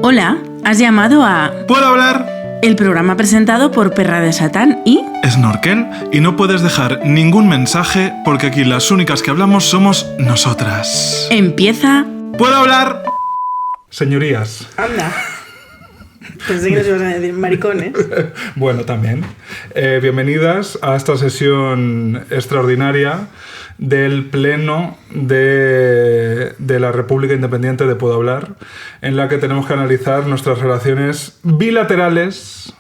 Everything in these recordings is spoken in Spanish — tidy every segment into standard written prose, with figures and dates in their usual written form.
Hola, has llamado a... ¿Puedo hablar? El programa presentado por Perra de Satán y... Snorkel, y no puedes dejar ningún mensaje porque aquí las únicas que hablamos somos nosotras. Empieza... ¿Puedo hablar? Señorías. Anda. Pensé que nos ibas a decir maricones. Bueno, también. Bienvenidas a esta sesión extraordinaria del Pleno de la República Independiente de Puedo Hablar, en la que tenemos que analizar nuestras relaciones bilaterales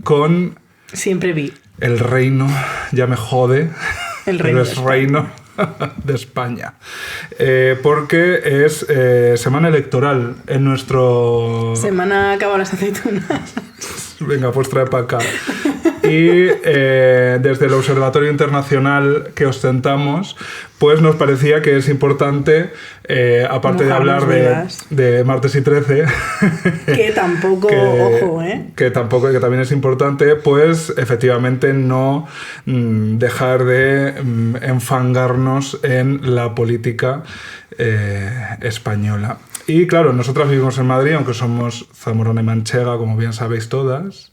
con... Siempre vi. El reino, ya me jode. El reino. Pero es reino de España. Porque es semana electoral en nuestro... Semana acaba las aceitunas. Venga, pues trae para acá. Y desde el Observatorio Internacional que ostentamos, pues nos parecía que es importante, aparte de hablar de martes y 13, que tampoco, ojo, que también es importante, pues efectivamente no dejar de enfangarnos en la política española. Y claro, nosotras vivimos en Madrid, aunque somos zamorana y manchega, como bien sabéis todas,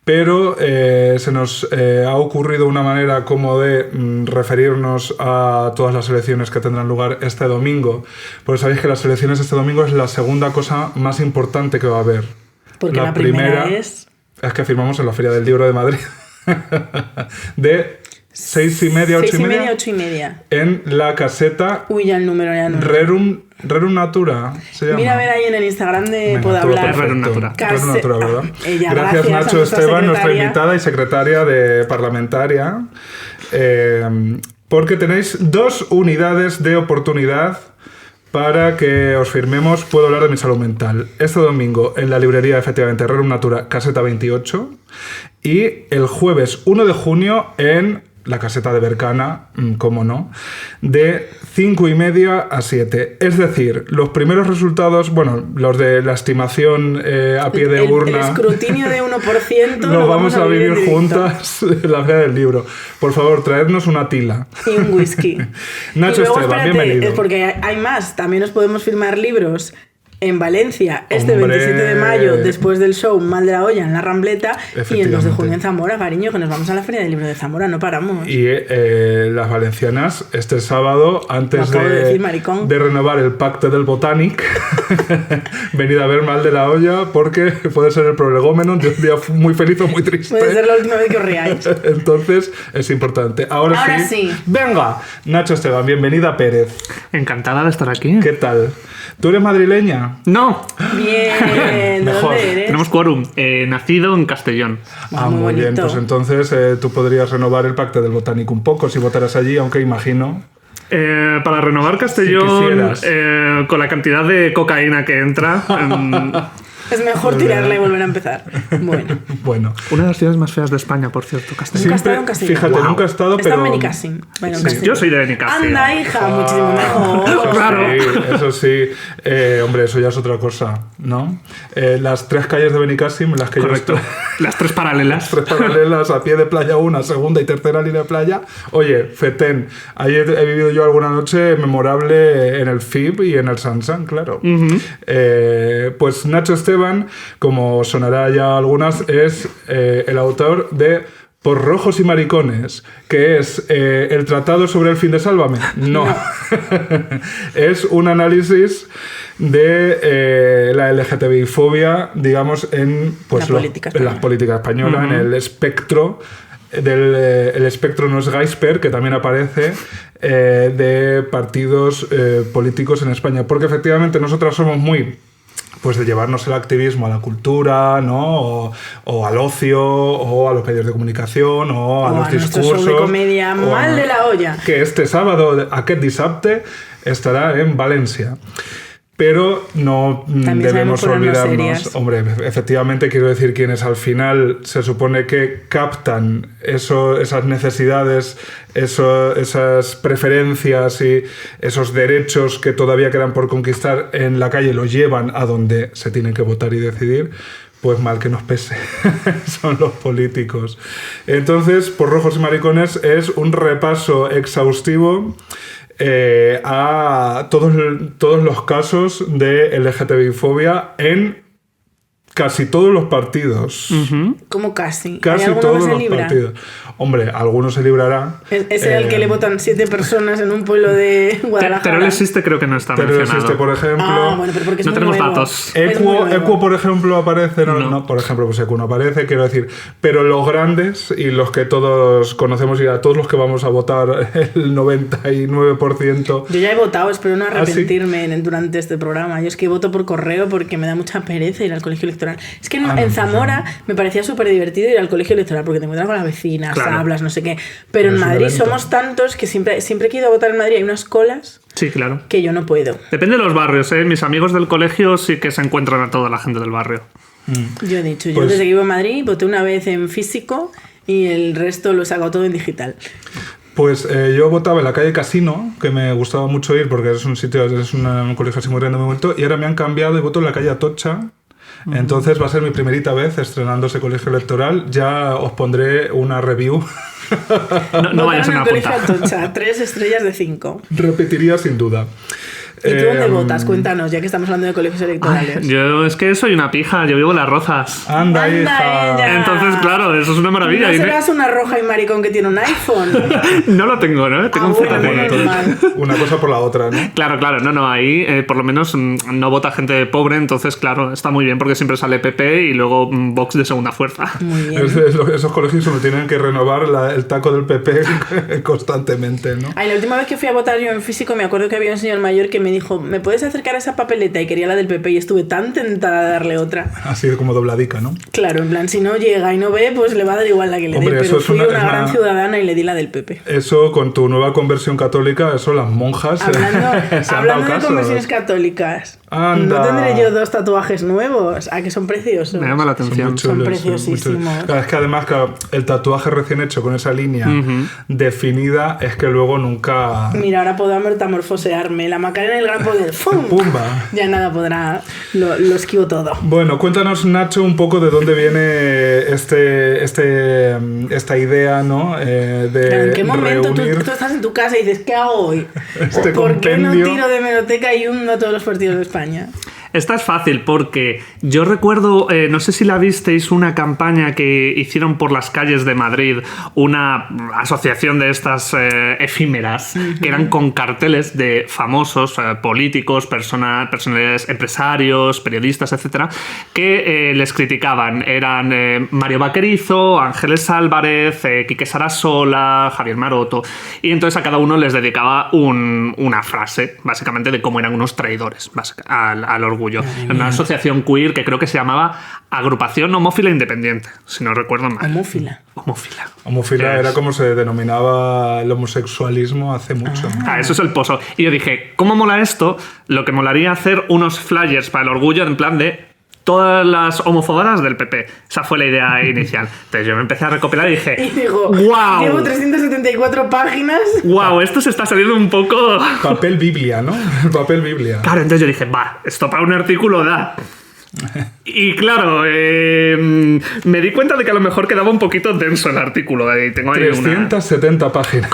pero se nos ha ocurrido una manera como de referirnos a todas las elecciones que tendrán lugar este domingo, porque sabéis que las elecciones este domingo es la segunda cosa más importante que va a haber. Porque la primera es que firmamos en la Feria del Libro de Madrid de 6:30, 8:30 en la caseta. Uy, ya el número ya no. Rerum Natura se llama. Mira a ver ahí en el Instagram de Puedo Hablar. Rerum Natura, ¿verdad? Gracias Nacho Esteban, nuestra invitada y secretaria parlamentaria. Porque tenéis 2 unidades de oportunidad para que os firmemos Puedo Hablar de mi salud mental. Este domingo en la librería, efectivamente, Rerum Natura, caseta 28. Y el jueves 1 de junio en la caseta de Bercana, cómo no, de 5:30 a 7. Es decir, los primeros resultados, bueno, los de la estimación a pie de urna... El escrutinio de 1% lo vamos a vivir juntas en la Feria del Libro. Por favor, traednos una tila. Y un whisky. Nacho Esteban, bienvenido. Porque hay más. También os podemos firmar libros en Valencia, 27 de mayo, después del show Mal de la Olla en la Rambleta, y el 2 de junio en Zamora, cariño, que nos vamos a la Feria del Libro de Zamora, no paramos. Y las valencianas, este sábado, antes de renovar el pacto del Botanic, venid a ver Mal de la Olla, porque puede ser el prolegómeno de un día muy feliz o muy triste. Puede ser la última vez que os riáis. Entonces, es importante. Ahora sí. Venga, Nacho Esteban, bienvenida Pérez. Encantada de estar aquí. ¿Qué tal? ¿Tú eres madrileña? ¡No! Bien, ¿de dónde eres? Tenemos quórum. Nacido en Castellón. Muy bien. Pues entonces tú podrías renovar el pacto del Botánico un poco si votaras allí, aunque imagino... Para renovar Castellón, con la cantidad de cocaína que entra... Es mejor tirarla y volver a empezar. Bueno. Una de las ciudades más feas de España, por cierto, Castellón. Nunca he estado en Castellón. Fíjate, nunca he estado, pero... Está en Benicàssim. Yo soy de Benicàssim. Anda, hija, muchísimo mejor. Claro. Sí, eso sí. Hombre, eso ya es otra cosa, ¿no? Las 3 calles de Benicàssim, las que Correcto. Las 3 paralelas. Las 3 paralelas, a pie de playa 1, segunda y tercera línea de playa. Oye, Fetén, ahí he vivido yo alguna noche memorable en el FIB y en el Sansan, claro. Pues Nacho Esteban, como sonará ya algunas, es el autor de Por Rojos y Maricones, que es el tratado sobre el fin de Sálvame. No. Es un análisis de la LGTBI-fobia, digamos, en la política española, en el espectro. El espectro no es Gaisper, que también aparece, de partidos políticos en España. Porque efectivamente nosotras somos muy... pues de llevarnos el activismo a la cultura, ¿no? O al ocio, o a los medios de comunicación, o a los discursos. Show de comedia Mal de la Olla. Que este sábado, aquest dissabte, estará en Valencia. Pero no debemos olvidarnos, hombre, efectivamente quiero decir quienes al final se supone que captan esas necesidades, esas preferencias y esos derechos que todavía quedan por conquistar en la calle, los llevan a donde se tienen que votar y decidir. Pues mal que nos pese, son los políticos. Entonces, Por Rojos y Maricones es un repaso exhaustivo a todos los casos de LGTBI-fobia en casi todos los partidos. ¿Cómo casi? Casi ¿Hay alguno todos que se los libra? Partidos. Hombre, alguno se librará. Es el que le votan 7 personas en un pueblo de Guadalajara. Teruel existe, creo que no está Teruel mencionado. existe, por ejemplo. Bueno, pero porque es No muy tenemos nuevo. datos. Es muy nuevo. Equo, por ejemplo, aparece. No. No, por ejemplo, pues Equo no aparece, quiero decir. Pero los grandes y los que todos conocemos y a todos los que vamos a votar el 99%. Yo ya he votado, espero no ¿Ah, sí? arrepentirme durante este programa. Yo es que voto por correo porque me da mucha pereza ir al colegio electoral. Es que en Zamora me parecía súper divertido ir al colegio electoral porque te encuentras con las vecinas, Claro. hablas, no sé qué. Pero en Es un Madrid evento. somos tantos que siempre que he ido a votar en Madrid hay unas colas Sí, claro. que yo no puedo. Depende de los barrios, ¿eh? Mis amigos del colegio sí que se encuentran a toda la gente del barrio. Yo he dicho, yo Pues- desde que vivo en Madrid voté una vez en físico y el resto lo he sacado todo en digital. Pues yo votaba en la calle Casino, que me gustaba mucho ir porque es un sitio, es un colegio así muy grande, muy bonito, y ahora me han cambiado y voto en la calle Atocha. Entonces va a ser mi primerita vez estrenando ese colegio electoral. Ya os pondré una review. No vayas Votaron a en el colegio apuntar. Atocha, 3 estrellas de 5. Repetiría sin duda. ¿Y tú dónde Em, votas? Cuéntanos, ya que estamos hablando de colegios electorales. Yo es que soy una pija, yo vivo en Las Rozas. Anda, Anda, hija. ella. Entonces, claro, eso es una maravilla. ¿No Y serás una roja y maricón que tiene un iPhone? no lo tengo, ¿no? Tengo un bueno, ZTE. bueno, normal. Una cosa por la otra, ¿no? Claro, no, ahí por lo menos no vota gente pobre, entonces claro, está muy bien porque siempre sale PP y luego Vox de segunda fuerza. Muy bien. Esos colegios solo tienen que renovar el taco del PP constantemente, ¿no? Ay, la última vez que fui a votar yo en físico me acuerdo que había un señor mayor que me dijo, ¿me puedes acercar a esa papeleta? Y quería la del PP y estuve tan tentada de darle otra. Así como dobladica, ¿no? Claro, en plan, si no llega y no ve, pues le va a dar igual la que le Hombre, dé. eso Pero es fui una- una es gran una- ciudadana y le di la del PP. Eso, con tu nueva conversión católica, eso las monjas se han dado Hablando de caso. conversiones católicas, Anda. ¿no tendré yo 2 tatuajes nuevos? ¿A que son preciosos? Me llama la Son atención. muy Son chulos, preciosísimos. muy chulos. Claro, es que además, claro, el tatuaje recién hecho con esa línea definida es que luego nunca... Mira, ahora puedo metamorfosearme. La Macarena y el gran poder. ¡Fum! ¡Pumba! Ya nada podrá. Lo esquivo todo. Bueno, cuéntanos, Nacho, un poco de dónde viene esta idea, ¿no? De Claro, ¿en qué momento tú reunir estás en tu casa y dices, ¿qué hago hoy? este ¿Por qué no compendio. tiro de hemeroteca y hundo a todos los partidos de España? Esta es fácil porque yo recuerdo, no sé si la visteis, una campaña que hicieron por las calles de Madrid, una asociación de estas efímeras, que eran con carteles de famosos, políticos, personalidades, empresarios, periodistas, etcétera, que les criticaban. Eran Mario Vaquerizo, Ángeles Álvarez, Quique Sarasola, Javier Maroto, y entonces a cada uno les dedicaba una frase, básicamente, de cómo eran unos traidores al orgullo. Una asociación queer que creo que se llamaba Agrupación Homófila Independiente, si no recuerdo mal. Homófila. Homófila. Homofilia Yes. era como se denominaba el homosexualismo hace mucho. Eso es el pozo. Y yo dije, ¿cómo mola esto? Lo que molaría hacer unos flyers para el orgullo en plan de todas las homofobadas del PP. Esa fue la idea inicial. Entonces yo me empecé a recopilar y Y dije, digo, ¡guau! llevo 374 páginas. ¡Guau! Esto se está saliendo un poco... Papel Biblia, ¿no? El papel Biblia. Claro, entonces yo dije, va, esto para un artículo da. Y claro, me di cuenta de que a lo mejor quedaba un poquito denso el artículo. Tengo ahí 370 páginas.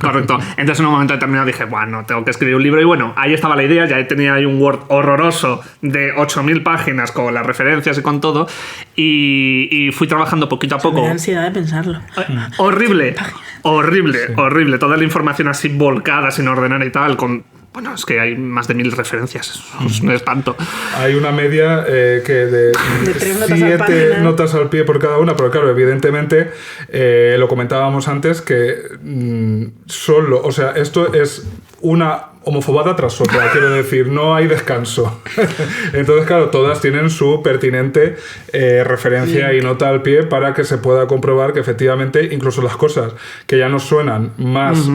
Correcto. Entonces en un momento determinado dije, bueno, tengo que escribir un libro. Y bueno, ahí estaba la idea, ya tenía ahí un Word horroroso de 8000 páginas con las referencias y con todo. Y fui trabajando poquito a Me poco. da ansiedad de pensarlo. Horrible. Horrible. Toda la información así volcada, sin ordenar y tal, bueno, es que hay más de 1000 referencias. Es un espanto. Hay una media que de 3 notas al 7 página. notas al pie por cada una, pero claro, evidentemente, lo comentábamos antes, que solo, o sea, esto es una homofobada tras otra, quiero decir, no hay descanso. Entonces, claro, todas tienen su pertinente referencia y nota al pie para que se pueda comprobar que efectivamente incluso las cosas que ya nos suenan más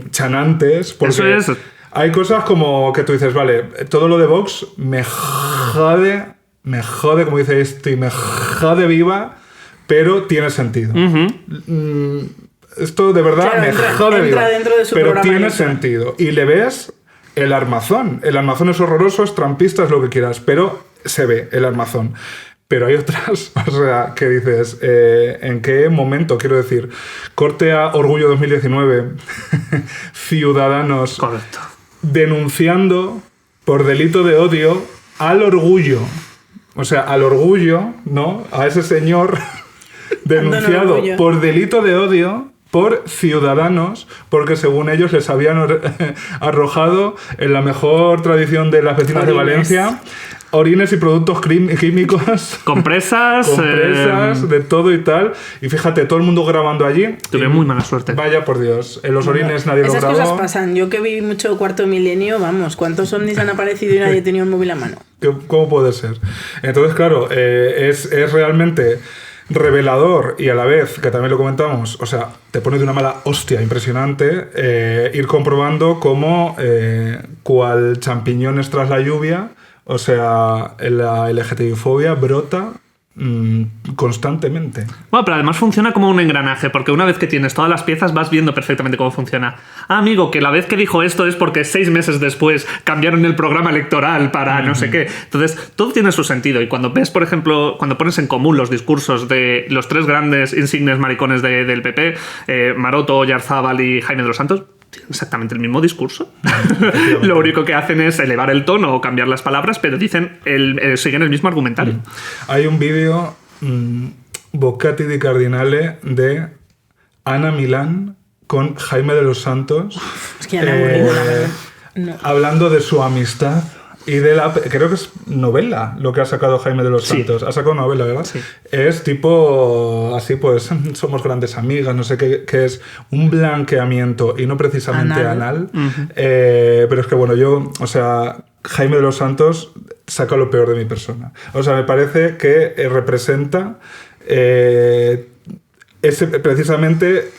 chanantes, porque Eso es. hay cosas como que tú dices, vale, todo lo de Vox me jode, como dice y me jode viva, pero tiene sentido. Esto de verdad Claro, me entra jode viva, dentro de su pero programa tiene electoral. sentido. Y le ves el armazón. El armazón es horroroso, es trampista, es lo que quieras, pero se ve el armazón. Pero hay otras, o sea, que dices, ¿en qué momento? Quiero decir, corte a Orgullo 2019, Ciudadanos Correcto. denunciando por delito de odio al orgullo. O sea, al orgullo, ¿no? A ese señor denunciado por delito de odio por Ciudadanos, porque según ellos les habían arrojado en la mejor tradición de las vecinas de Valencia orines y productos químicos. Compresas. De todo y tal. Y fíjate, todo el mundo grabando allí. Tuve muy mala suerte. Vaya por Dios. En los orines nadie lo grabó. Esas cosas pasan. Yo que vi mucho Cuarto Milenio, vamos, ¿cuántos ovnis han aparecido y nadie ha tenido un móvil a mano? ¿Cómo puede ser? Entonces, claro, es realmente revelador y a la vez, que también lo comentamos, o sea, te pone de una mala hostia impresionante ir comprobando cómo cual champiñones tras la lluvia, o sea, la LGTBI-fobia brota constantemente. Bueno, pero además funciona como un engranaje, porque una vez que tienes todas las piezas vas viendo perfectamente cómo funciona. Ah, amigo, que la vez que dijo esto es porque 6 meses después cambiaron el programa electoral para no sé qué. Entonces, todo tiene su sentido. Y cuando ves, por ejemplo, cuando pones en común los discursos de los 3 grandes insignes maricones del PP, Maroto, Oyarzábal y Jaime de los Santos, tienen exactamente el mismo discurso. Lo único que hacen es elevar el tono o cambiar las palabras, pero dicen siguen el mismo argumentario. Hay un vídeo Boccati di Cardinale de Ana Milán con Jaime de los Santos. Es que ya me he aburrido, la verdad. No. Hablando de su amistad y de la... Creo que es novela lo que ha sacado Jaime de los Santos. Ha sacado novela, ¿verdad? Sí. Es tipo... Así pues, somos grandes amigas, no sé qué, que es un blanqueamiento y no precisamente anal. Pero es que, bueno, yo... O sea, Jaime de los Santos saca lo peor de mi persona. O sea, me parece que representa precisamente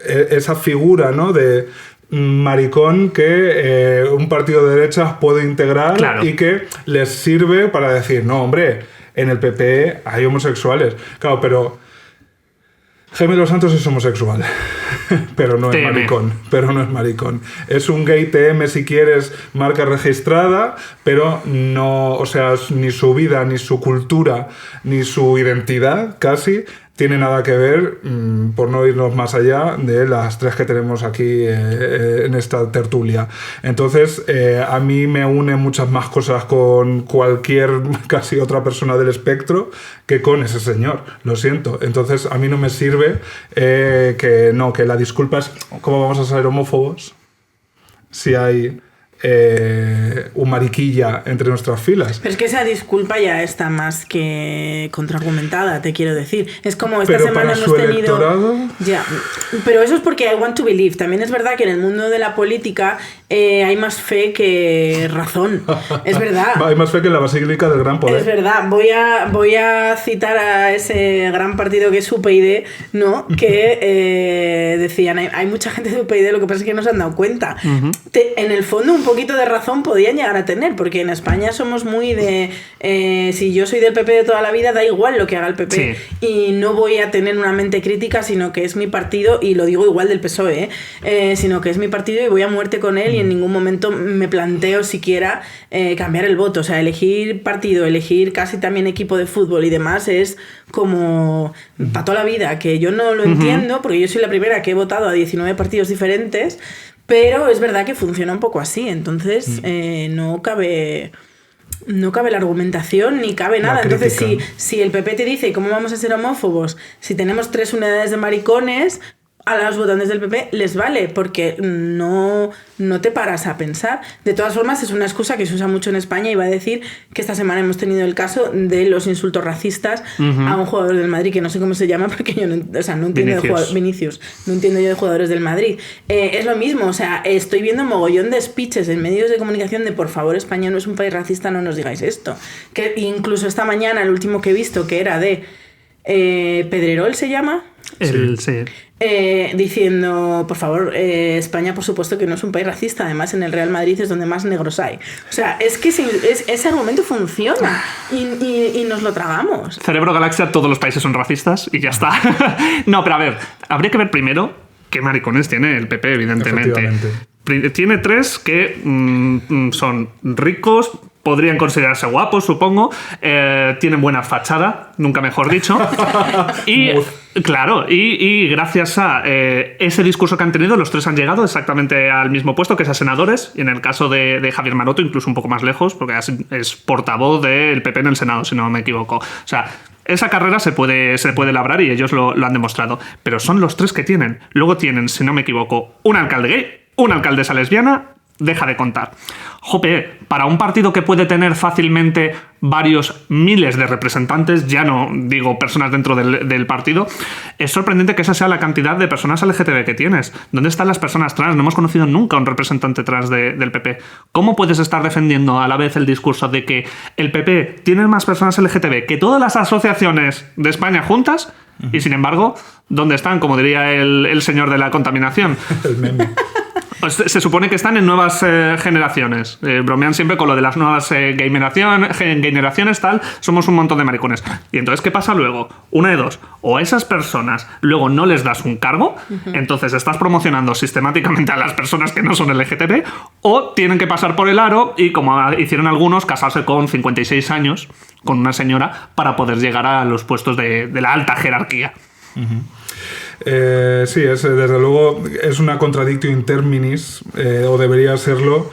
esa figura, ¿no? De maricón que un partido de derechas puede integrar, claro, y que les sirve para decir, no, hombre, en el PP hay homosexuales. Claro, pero Jaime de los Santos es homosexual, pero no es maricón. Pero no es maricón. Es un gay TM, si quieres, marca registrada, pero no, o sea, ni su vida, ni su cultura, ni su identidad, casi, tiene nada que ver, por no irnos más allá, de las 3 que tenemos aquí en esta tertulia. Entonces, a mí me une muchas más cosas con cualquier, casi otra persona del espectro, que con ese señor. Lo siento. Entonces, a mí no me sirve que la disculpa es... ¿Cómo vamos a ser homófobos si hay un mariquilla entre nuestras filas? Pero es que esa disculpa ya está más que contraargumentada, te quiero decir. Es como esta semana hemos tenido... Electorado... Ya, pero eso es porque I want to believe. También es verdad que en el mundo de la política hay más fe que razón. Es verdad. Hay más fe que en la basílica del gran poder. Es verdad. Voy a citar a ese gran partido que es UPyD, ¿no? Que decían, hay mucha gente de UPyD, lo que pasa es que no se han dado cuenta. En el fondo, un poquito de razón podían llegar a tener, porque en España somos muy de si yo soy del PP de toda la vida, da igual lo que haga el PP, y no voy a tener una mente crítica, sino que es mi partido, y lo digo igual del PSOE, sino que es mi partido y voy a muerte con él, y en ningún momento me planteo siquiera cambiar el voto. O sea, elegir partido, elegir casi también equipo de fútbol y demás es como para toda la vida, que yo no lo entiendo, porque yo soy la primera que he votado a 19 partidos diferentes. Pero es verdad que funciona un poco así, entonces no cabe la argumentación ni cabe nada. Entonces, si el PP te dice ¿cómo vamos a ser homófobos? Si tenemos 3 unidades de maricones, a los votantes del PP les vale, porque no te paras a pensar. De todas formas, es una excusa que se usa mucho en España, y va a decir que esta semana hemos tenido el caso de los insultos racistas a un jugador del Madrid, que no sé cómo se llama, porque yo no entiendo Vinicius, no entiendo yo de jugadores del Madrid. Es lo mismo, o sea, estoy viendo un mogollón de speeches en medios de comunicación de por favor, España no es un país racista, no nos digáis esto. Que incluso esta mañana, el último que he visto, que era de Pedrerol, ¿se llama? Sí. Diciendo, por favor, España por supuesto que no es un país racista, además en el Real Madrid es donde más negros hay. O sea, es que ese argumento funciona y nos lo tragamos. Cerebro Galaxia, todos los países son racistas y ya está. No, pero a ver, habría que ver primero qué maricones tiene el PP, evidentemente. Tiene 3 que son ricos, podrían considerarse guapos, supongo. Tienen buena fachada, nunca mejor dicho. Y claro, y gracias a ese discurso que han tenido, los tres han llegado exactamente al mismo puesto, que es a senadores, y en el caso de Javier Maroto, incluso un poco más lejos, porque es portavoz del PP en el Senado, si no me equivoco. O sea, esa carrera se puede labrar y ellos lo han demostrado. Pero son los tres que tienen. Luego tienen, si no me equivoco, un alcalde gay, una alcaldesa lesbiana. Deja de contar. Jope, para un partido que puede tener fácilmente varios miles de representantes, ya no digo personas dentro del partido, es sorprendente que esa sea la cantidad de personas LGTB que tienes. ¿Dónde están las personas trans? No hemos conocido nunca un representante trans del PP. ¿Cómo puedes estar defendiendo a la vez el discurso de que el PP tiene más personas LGTB que todas las asociaciones de España juntas? Y sin embargo, ¿dónde están? Como diría el señor de la contaminación. El meme. Se supone que están en nuevas generaciones. Bromean siempre con lo de las nuevas generaciones, tal. Somos un montón de maricones. Y entonces, ¿qué pasa luego? Una de dos. O a esas personas luego no les das un cargo, entonces estás promocionando sistemáticamente a las personas que no son LGTB, o tienen que pasar por el aro y, como hicieron algunos, casarse con 56 años con una señora para poder llegar a los puestos de la alta jerarquía. Sí, desde luego es una contradictio in terminis, o debería serlo,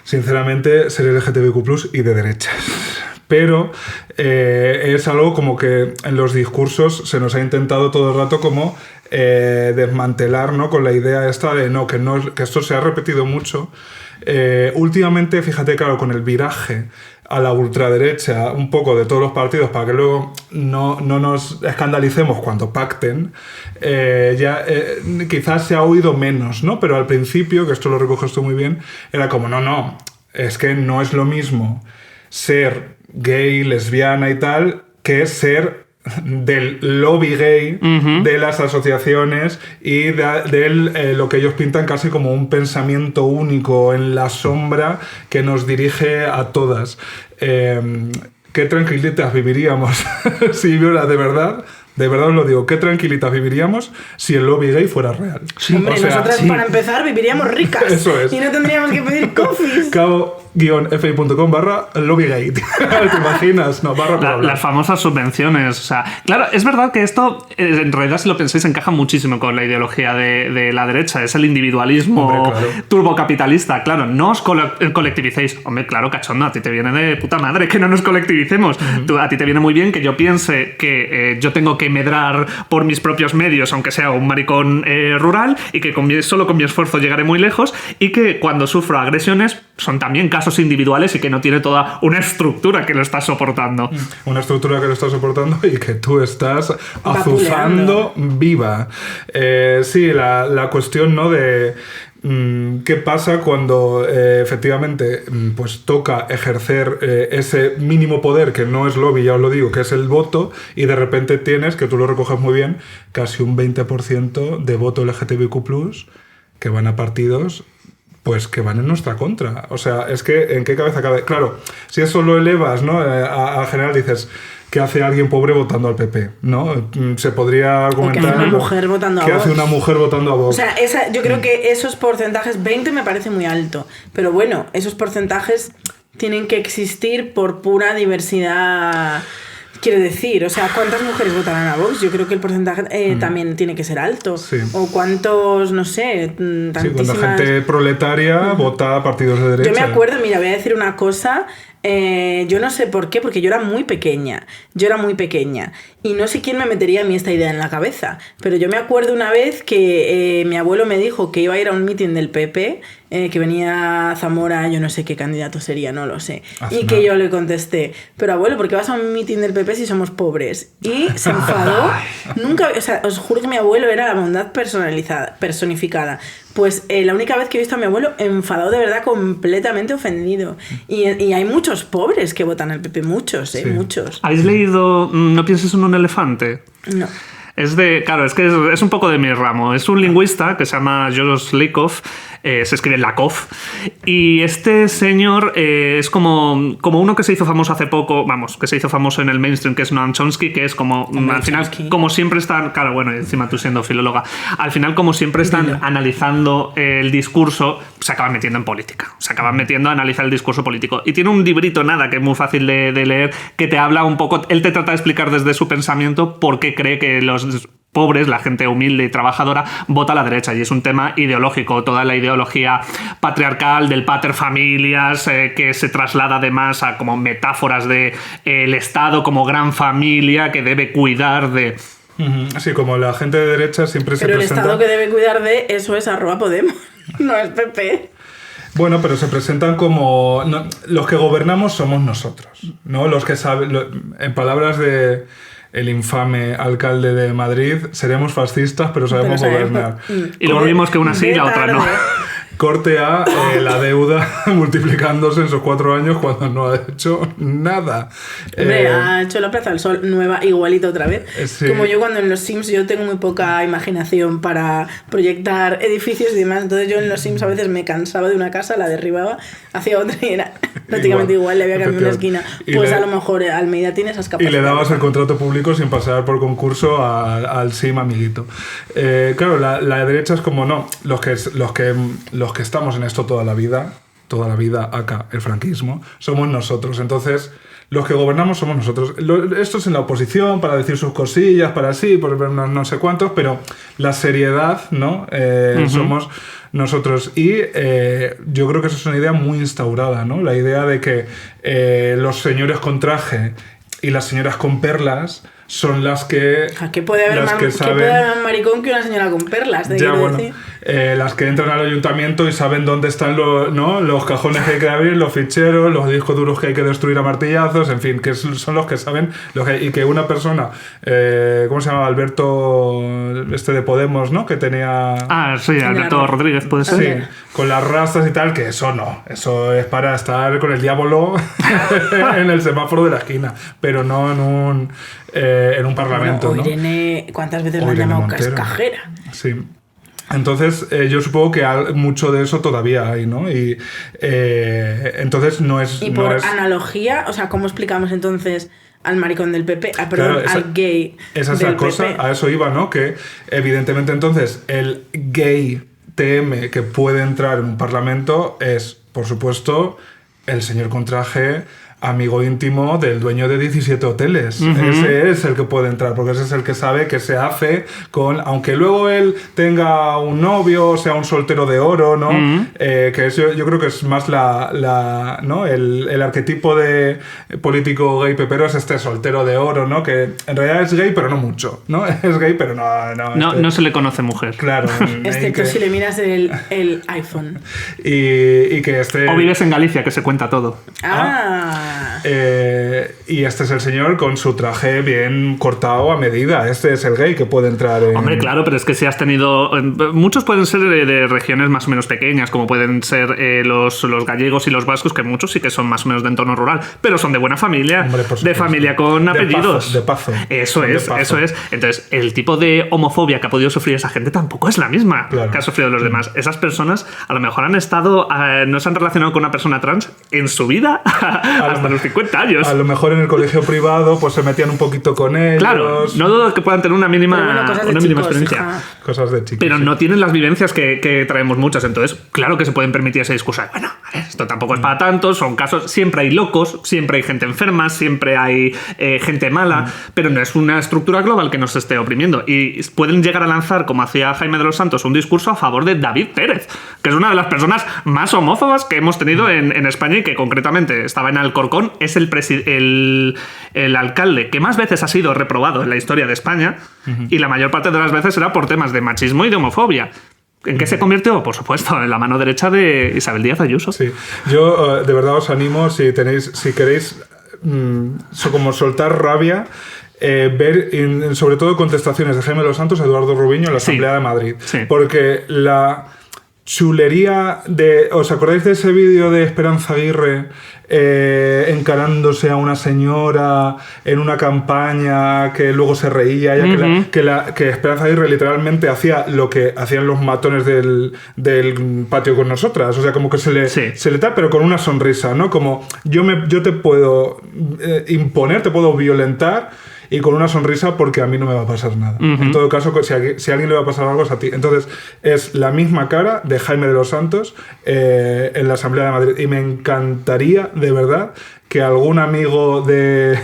sinceramente, ser LGTBQ+ y de derechas. Pero es algo como que en los discursos se nos ha intentado todo el rato como desmantelar, ¿no? Con la idea esta de que esto se ha repetido mucho. Últimamente, fíjate, claro, con el viraje a la ultraderecha un poco de todos los partidos para que luego no nos escandalicemos cuando pacten, quizás se ha oído menos, ¿no? Pero al principio, que esto lo recoges tú muy bien, era como, no, es que no es lo mismo ser gay, lesbiana y tal, que ser del lobby gay, de las asociaciones y de lo que ellos pintan casi como un pensamiento único en la sombra que nos dirige a todas. Qué tranquilitas viviríamos si hubiera de verdad os lo digo, qué tranquilitas viviríamos si el lobby gay fuera real. Sí. Hombre, nosotras para empezar viviríamos ricas. Eso es. Y no tendríamos que pedir coffees. cabo-fi.com/lobbygay. ¿Te imaginas? No, las famosas subvenciones. O sea, claro, es verdad que esto, en realidad, si lo pensáis, encaja muchísimo con la ideología de la derecha. Es el individualismo. Hombre, claro. Turbocapitalista. Claro, no os colectivicéis. Hombre, claro, cachondo, a ti te viene de puta madre que no nos colectivicemos. A ti te viene muy bien que yo piense que yo tengo que medrar por mis propios medios, aunque sea un maricón rural, y que solo con mi esfuerzo llegaré muy lejos, y que cuando sufro agresiones son también casos individuales y que no tiene toda una estructura que lo está soportando. Una estructura que lo está soportando y que tú estás azuzando viva. Sí, la cuestión, ¿no? de qué pasa cuando efectivamente pues toca ejercer ese mínimo poder, que no es lobby, ya os lo digo, que es el voto, y de repente tienes, que tú lo recoges muy bien, casi un 20% de voto LGTBQ+, que van a partidos pues que van en nuestra contra. O sea, es que ¿en qué cabeza cabe? Claro, si eso lo elevas, ¿no? a general, dices, ¿qué hace alguien pobre votando al PP? ¿No? Se podría argumentar... ¿Qué hace una mujer votando a Vox? ¿Qué hace una mujer votando a Vox? O sea, yo creo que esos porcentajes, 20 me parece muy alto, pero bueno, esos porcentajes tienen que existir por pura diversidad... Quiero decir, o sea, ¿cuántas mujeres votarán a Vox? Yo creo que el porcentaje también tiene que ser alto. Sí. O cuántos, no sé, tantísimas... Sí, cuando gente proletaria vota a partidos de derecha. Yo me acuerdo, mira, voy a decir una cosa... yo no sé por qué, porque yo era muy pequeña. Y no sé quién me metería a mí esta idea en la cabeza. Pero yo me acuerdo una vez que mi abuelo me dijo que iba a ir a un mitin del PP, que venía Zamora, yo no sé qué candidato sería, no lo sé. Y que yo le contesté, pero abuelo, ¿por qué vas a un mitin del PP si somos pobres? Y se enfadó. Nunca, o sea, os juro que mi abuelo era la bondad personificada. Pues la única vez que he visto a mi abuelo enfadado, de verdad, completamente ofendido. Y hay muchos pobres que votan al PP, muchos, sí. Muchos. ¿Habéis leído No pienses en un elefante? No. Claro, es que es un poco de mi ramo. Es un lingüista que se llama Joros Likov, se escribe Lakov. Y este señor es como uno que se hizo famoso hace poco, que se hizo famoso en el mainstream, que es Noam Chomsky, que es como, al final, como siempre están, claro, bueno, encima tú siendo filóloga, al final como siempre están analizando el discurso, se acaban metiendo en política, se acaban metiendo a analizar el discurso político. Y tiene un librito, que es muy fácil de leer, que te habla un poco, él te trata de explicar desde su pensamiento por qué cree que los pobres, la gente humilde y trabajadora, vota a la derecha, y es un tema ideológico, toda la ideología patriarcal del pater familias, que se traslada además a como metáforas de el Estado como gran familia que debe cuidar de... Sí, como la gente de derecha siempre se presenta... Pero el presenta... Estado que debe cuidar de eso es @Podemos, no es PP. Bueno, pero se presentan como... No, los que gobernamos somos nosotros, ¿no? Los que saben... En palabras de... el infame alcalde de Madrid, seremos fascistas, pero sabemos gobernar. Y lo mismo que una sí y la otra no. Corte a la deuda multiplicándose en esos 4 años cuando no ha hecho nada. Hombre, ha hecho la Plaza del Sol nueva, igualita otra vez. Sí. Como yo cuando en los Sims, yo tengo muy poca imaginación para proyectar edificios y demás, entonces yo en los Sims a veces me cansaba de una casa, la derribaba, hacía otra y era prácticamente igual, le había cambiado una esquina. Pues a lo mejor Almeida tiene esas capacidades. Y le dabas el contrato público sin pasar por concurso al Sim amiguito. Claro, la derecha es como no, los que estamos en esto toda la vida, acá, el franquismo, somos nosotros. Entonces, los que gobernamos somos nosotros. Esto es en la oposición, para decir sus cosillas, para sí, por no sé cuántos, pero la seriedad, ¿no? Somos nosotros. Y yo creo que esa es una idea muy instaurada, ¿no? La idea de que los señores con traje y las señoras con perlas son las que... ¿Qué puede haber más maricón que una señora con perlas? Ya, bueno, las que entran al ayuntamiento y saben dónde están los cajones que hay que abrir, los ficheros, los discos duros que hay que destruir a martillazos, en fin, que son los que saben y que una persona, ¿cómo se llama? Alberto, de Podemos, ¿no? Que tenía... Sí, Alberto Rodríguez, puede ser. Sí, con las rastas y tal, que eso no, eso es para estar con el diablo en el semáforo de la esquina, pero no en un parlamento. Bueno, Irene, ¿cuántas veces la han llamado cascajera? Sí. Entonces, yo supongo que mucho de eso todavía hay, ¿no? Y entonces no es... Y por analogía, o sea, ¿cómo explicamos entonces al maricón del PP? Perdón, claro, al gay esa es la cosa, PP. A eso iba, ¿no? Que evidentemente entonces el gay TM que puede entrar en un parlamento es, por supuesto, el señor con traje, amigo íntimo del dueño de 17 hoteles. Ese es el que puede entrar, porque ese es el que sabe que se hace con... Aunque luego él tenga un novio, sea un soltero de oro, ¿no? Que eso yo creo que es más ¿no? El arquetipo de político gay pepero es soltero de oro, ¿no? Que en realidad es gay, pero no mucho, ¿no? Es gay, pero no se le conoce mujer. Claro. Excepto si le miras el iPhone. Y que O vives en Galicia, que se cuenta todo. Y este es el señor con su traje bien cortado a medida. Este es el gay que puede entrar en... Hombre, claro, pero es que si has tenido... Muchos pueden ser de regiones más o menos pequeñas, como pueden ser los gallegos y los vascos, que muchos sí que son más o menos de entorno rural, pero son de buena familia, hombre, de familia con apellidos. De pazo. Eso es. Entonces, el tipo de homofobia que ha podido sufrir esa gente tampoco es la misma que ha sufrido los demás. Esas personas a lo mejor han estado... no se han relacionado con una persona trans en su vida hasta los 50 años. A lo mejor en el colegio privado pues se metían un poquito con ellos. Claro, no dudo que puedan tener una mínima experiencia. Cosas de chicos. Pero no tienen las vivencias que traemos muchas. Entonces, claro que se pueden permitir ese discurso. Bueno, a ver, esto tampoco es para tanto, son casos... Siempre hay locos, siempre hay gente enferma, siempre hay gente mala, pero no es una estructura global que nos esté oprimiendo. Y pueden llegar a lanzar, como hacía Jaime de los Santos, un discurso a favor de David Pérez, que es una de las personas más homófobas que hemos tenido en España y que concretamente estaba en Alcorcón. Es el alcalde que más veces ha sido reprobado en la historia de España, y la mayor parte de las veces era por temas de machismo y de homofobia. ¿En qué se convirtió? Por supuesto, en la mano derecha de Isabel Díaz Ayuso. Sí. Yo de verdad os animo, si queréis como soltar rabia, ver sobre todo contestaciones de Jaime de los Santos a Eduardo Rubiño en la Asamblea de Madrid. Sí. Porque chulería de... ¿Os acordáis de ese vídeo de Esperanza Aguirre encarándose a una señora en una campaña que luego se reía? Que Esperanza Aguirre literalmente hacía lo que hacían los matones del patio con nosotras. O sea, como que se le da, pero con una sonrisa, ¿no? Como yo te puedo imponer, te puedo violentar, y con una sonrisa porque a mí no me va a pasar nada. En todo caso, si a alguien le va a pasar algo es a ti. Entonces, es la misma cara de Jaime de los Santos en la Asamblea de Madrid. Y me encantaría, de verdad, que algún amigo de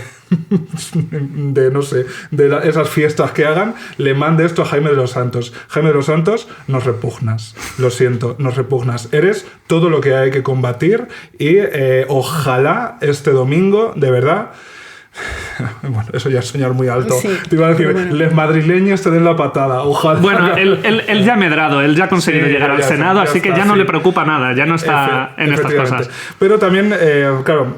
no sé, esas fiestas que hagan, le mande esto a Jaime de los Santos. Jaime de los Santos, nos repugnas. Lo siento, nos repugnas. Eres todo lo que hay que combatir y ojalá este domingo, de verdad... Bueno, eso ya es soñar muy alto. Sí, te iba a decir, les madrileños te den la patada, ojalá. Bueno, él ya ha medrado, él ya ha conseguido llegar al Senado, así que ya no le preocupa nada, ya no está en estas cosas. Pero también, claro,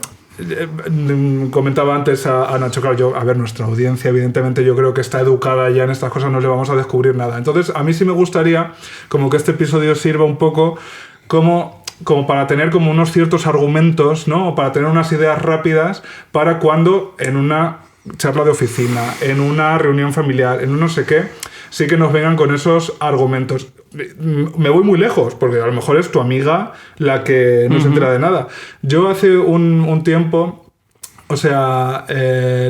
comentaba antes a Nacho, claro, a ver, nuestra audiencia evidentemente yo creo que está educada ya en estas cosas, no le vamos a descubrir nada. Entonces, a mí sí me gustaría como que este episodio sirva un poco como para tener como unos ciertos argumentos, ¿no? O para tener unas ideas rápidas para cuando en una charla de oficina, en una reunión familiar, en un no sé qué, sí que nos vengan con esos argumentos. Me voy muy lejos, porque a lo mejor es tu amiga la que no se entera de nada. Yo hace un tiempo... O sea,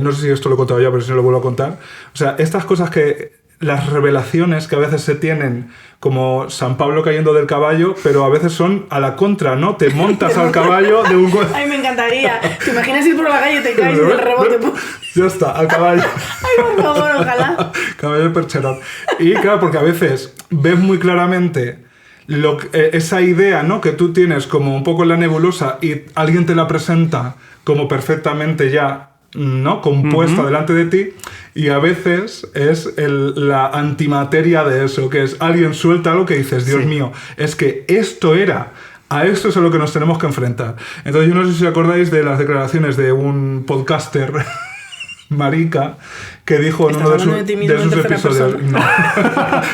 no sé si esto lo he contado ya, pero si no lo vuelvo a contar. O sea, estas cosas que... Las revelaciones que a veces se tienen, como San Pablo cayendo del caballo, pero a veces son a la contra, ¿no? Te montas al caballo de un... Ay, me encantaría. ¿Te imaginas ir por la calle y te caes del rebote? Ya está, al caballo. Ay, por favor, ojalá. Caballo de percherón. Y claro, porque a veces ves muy claramente esa idea, ¿no? Que tú tienes como un poco en la nebulosa y alguien te la presenta como perfectamente ya, ¿no? Compuesta delante de ti, y a veces es la antimateria de eso, que es alguien suelta algo que dices, Dios mío, es que esto era, a esto es a lo que nos tenemos que enfrentar. Entonces yo no sé si acordáis de las declaraciones de un podcaster marica que dijo en uno de sus episodios,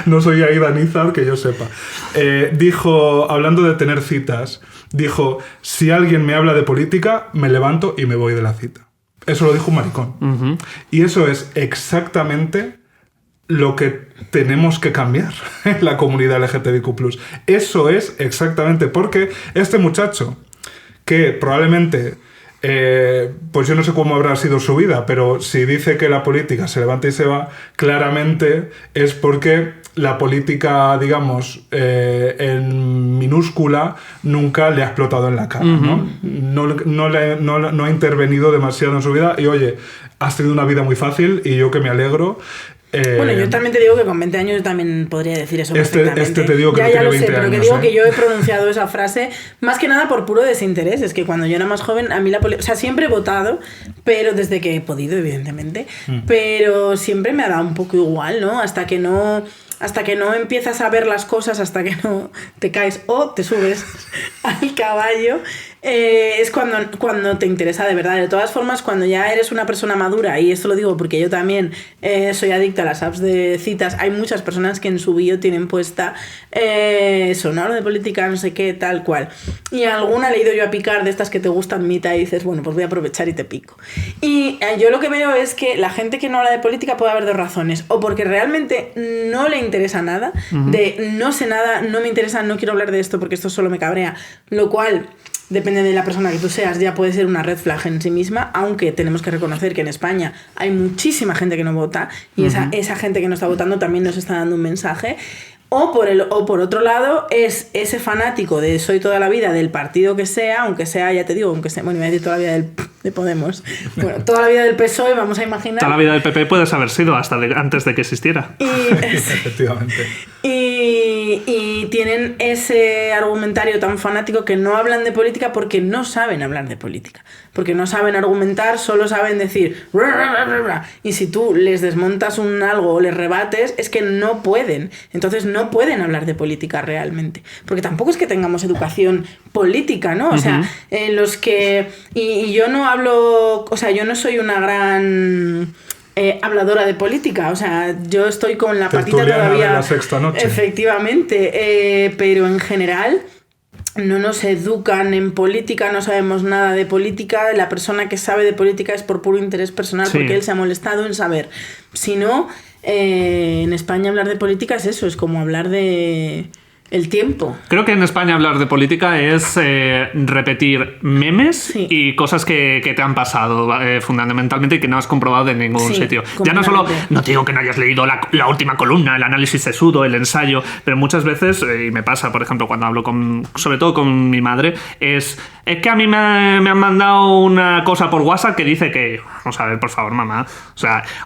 no soy Aida Nizar, que yo sepa, dijo, hablando de tener citas, dijo, si alguien me habla de política, me levanto y me voy de la cita. Eso lo dijo un maricón. Y eso es exactamente lo que tenemos que cambiar en la comunidad LGTBIQ+. Eso es exactamente porque este muchacho, que probablemente, pues yo no sé cómo habrá sido su vida, pero si dice que la política se levanta y se va, claramente es porque la política, digamos, en minúscula, nunca le ha explotado en la cara, ¿no? No ha intervenido demasiado en su vida y, oye, has tenido una vida muy fácil y yo que me alegro. Bueno, yo también te digo que con 20 años yo también podría decir eso perfectamente. Te digo que ya tiene lo sé, 20 pero años, que digo que yo he pronunciado esa frase más que nada por puro desinterés. Es que cuando yo era más joven, a mí la política... O sea, siempre he votado, pero desde que he podido, evidentemente. Pero siempre me ha dado un poco igual, ¿no? Hasta que no empiezas a ver las cosas, hasta que no te caes o te subes al caballo, es cuando te interesa de verdad. De todas formas, cuando ya eres una persona madura, y esto lo digo porque yo también soy adicta a las apps de citas, hay muchas personas que en su bio tienen puesta eso, ¿no? Hablo de política, no sé qué, tal cual. Y alguna le he ido yo a picar de estas que te gustan mitad y dices, bueno, pues voy a aprovechar y te pico. Y yo lo que veo es que la gente que no habla de política puede haber dos razones. O porque realmente no le interesa nada, de no sé nada, no me interesa, no quiero hablar de esto porque esto solo me cabrea, lo cual... Depende de la persona que tú seas, ya puede ser una red flag en sí misma, aunque tenemos que reconocer que en España hay muchísima gente que no vota y esa gente que no está votando también nos está dando un mensaje. O por otro lado, es ese fanático de soy toda la vida del partido que sea, aunque sea, ya te digo, aunque sea, bueno, iba a decir toda la vida de Podemos, bueno, toda la vida del PSOE, vamos a imaginar. Toda la vida del PP puedes haber sido hasta antes de que existiera. Efectivamente. Y tienen ese argumentario tan fanático que no hablan de política porque no saben hablar de política. Porque no saben argumentar, solo saben decir... Y si tú les desmontas algo o les rebates, es que no pueden. Entonces no pueden hablar de política realmente. Porque tampoco es que tengamos educación política, ¿no? O sea, los que... Y yo no hablo... O sea, yo no soy una gran... habladora de política. O sea, yo estoy con la patita Tertuliana todavía. de la sexta noche. Efectivamente. Pero en general no nos educan en política, no sabemos nada de política. La persona que sabe de política es por puro interés personal, Sí. porque él se ha molestado en saber. Si no, en España hablar de política es eso, es como hablar de el tiempo. Creo que en España hablar de política es repetir memes Sí. y cosas que te han pasado fundamentalmente y que no has comprobado de ningún Sí, sitio. Ya no solo, completamente. no te digo que no hayas leído la última columna, el análisis sesudo, el ensayo, pero muchas veces, y me pasa, por ejemplo, cuando hablo sobre todo con mi madre, es que a mí me han mandado una cosa por WhatsApp que dice que, vamos a ver, por favor, mamá,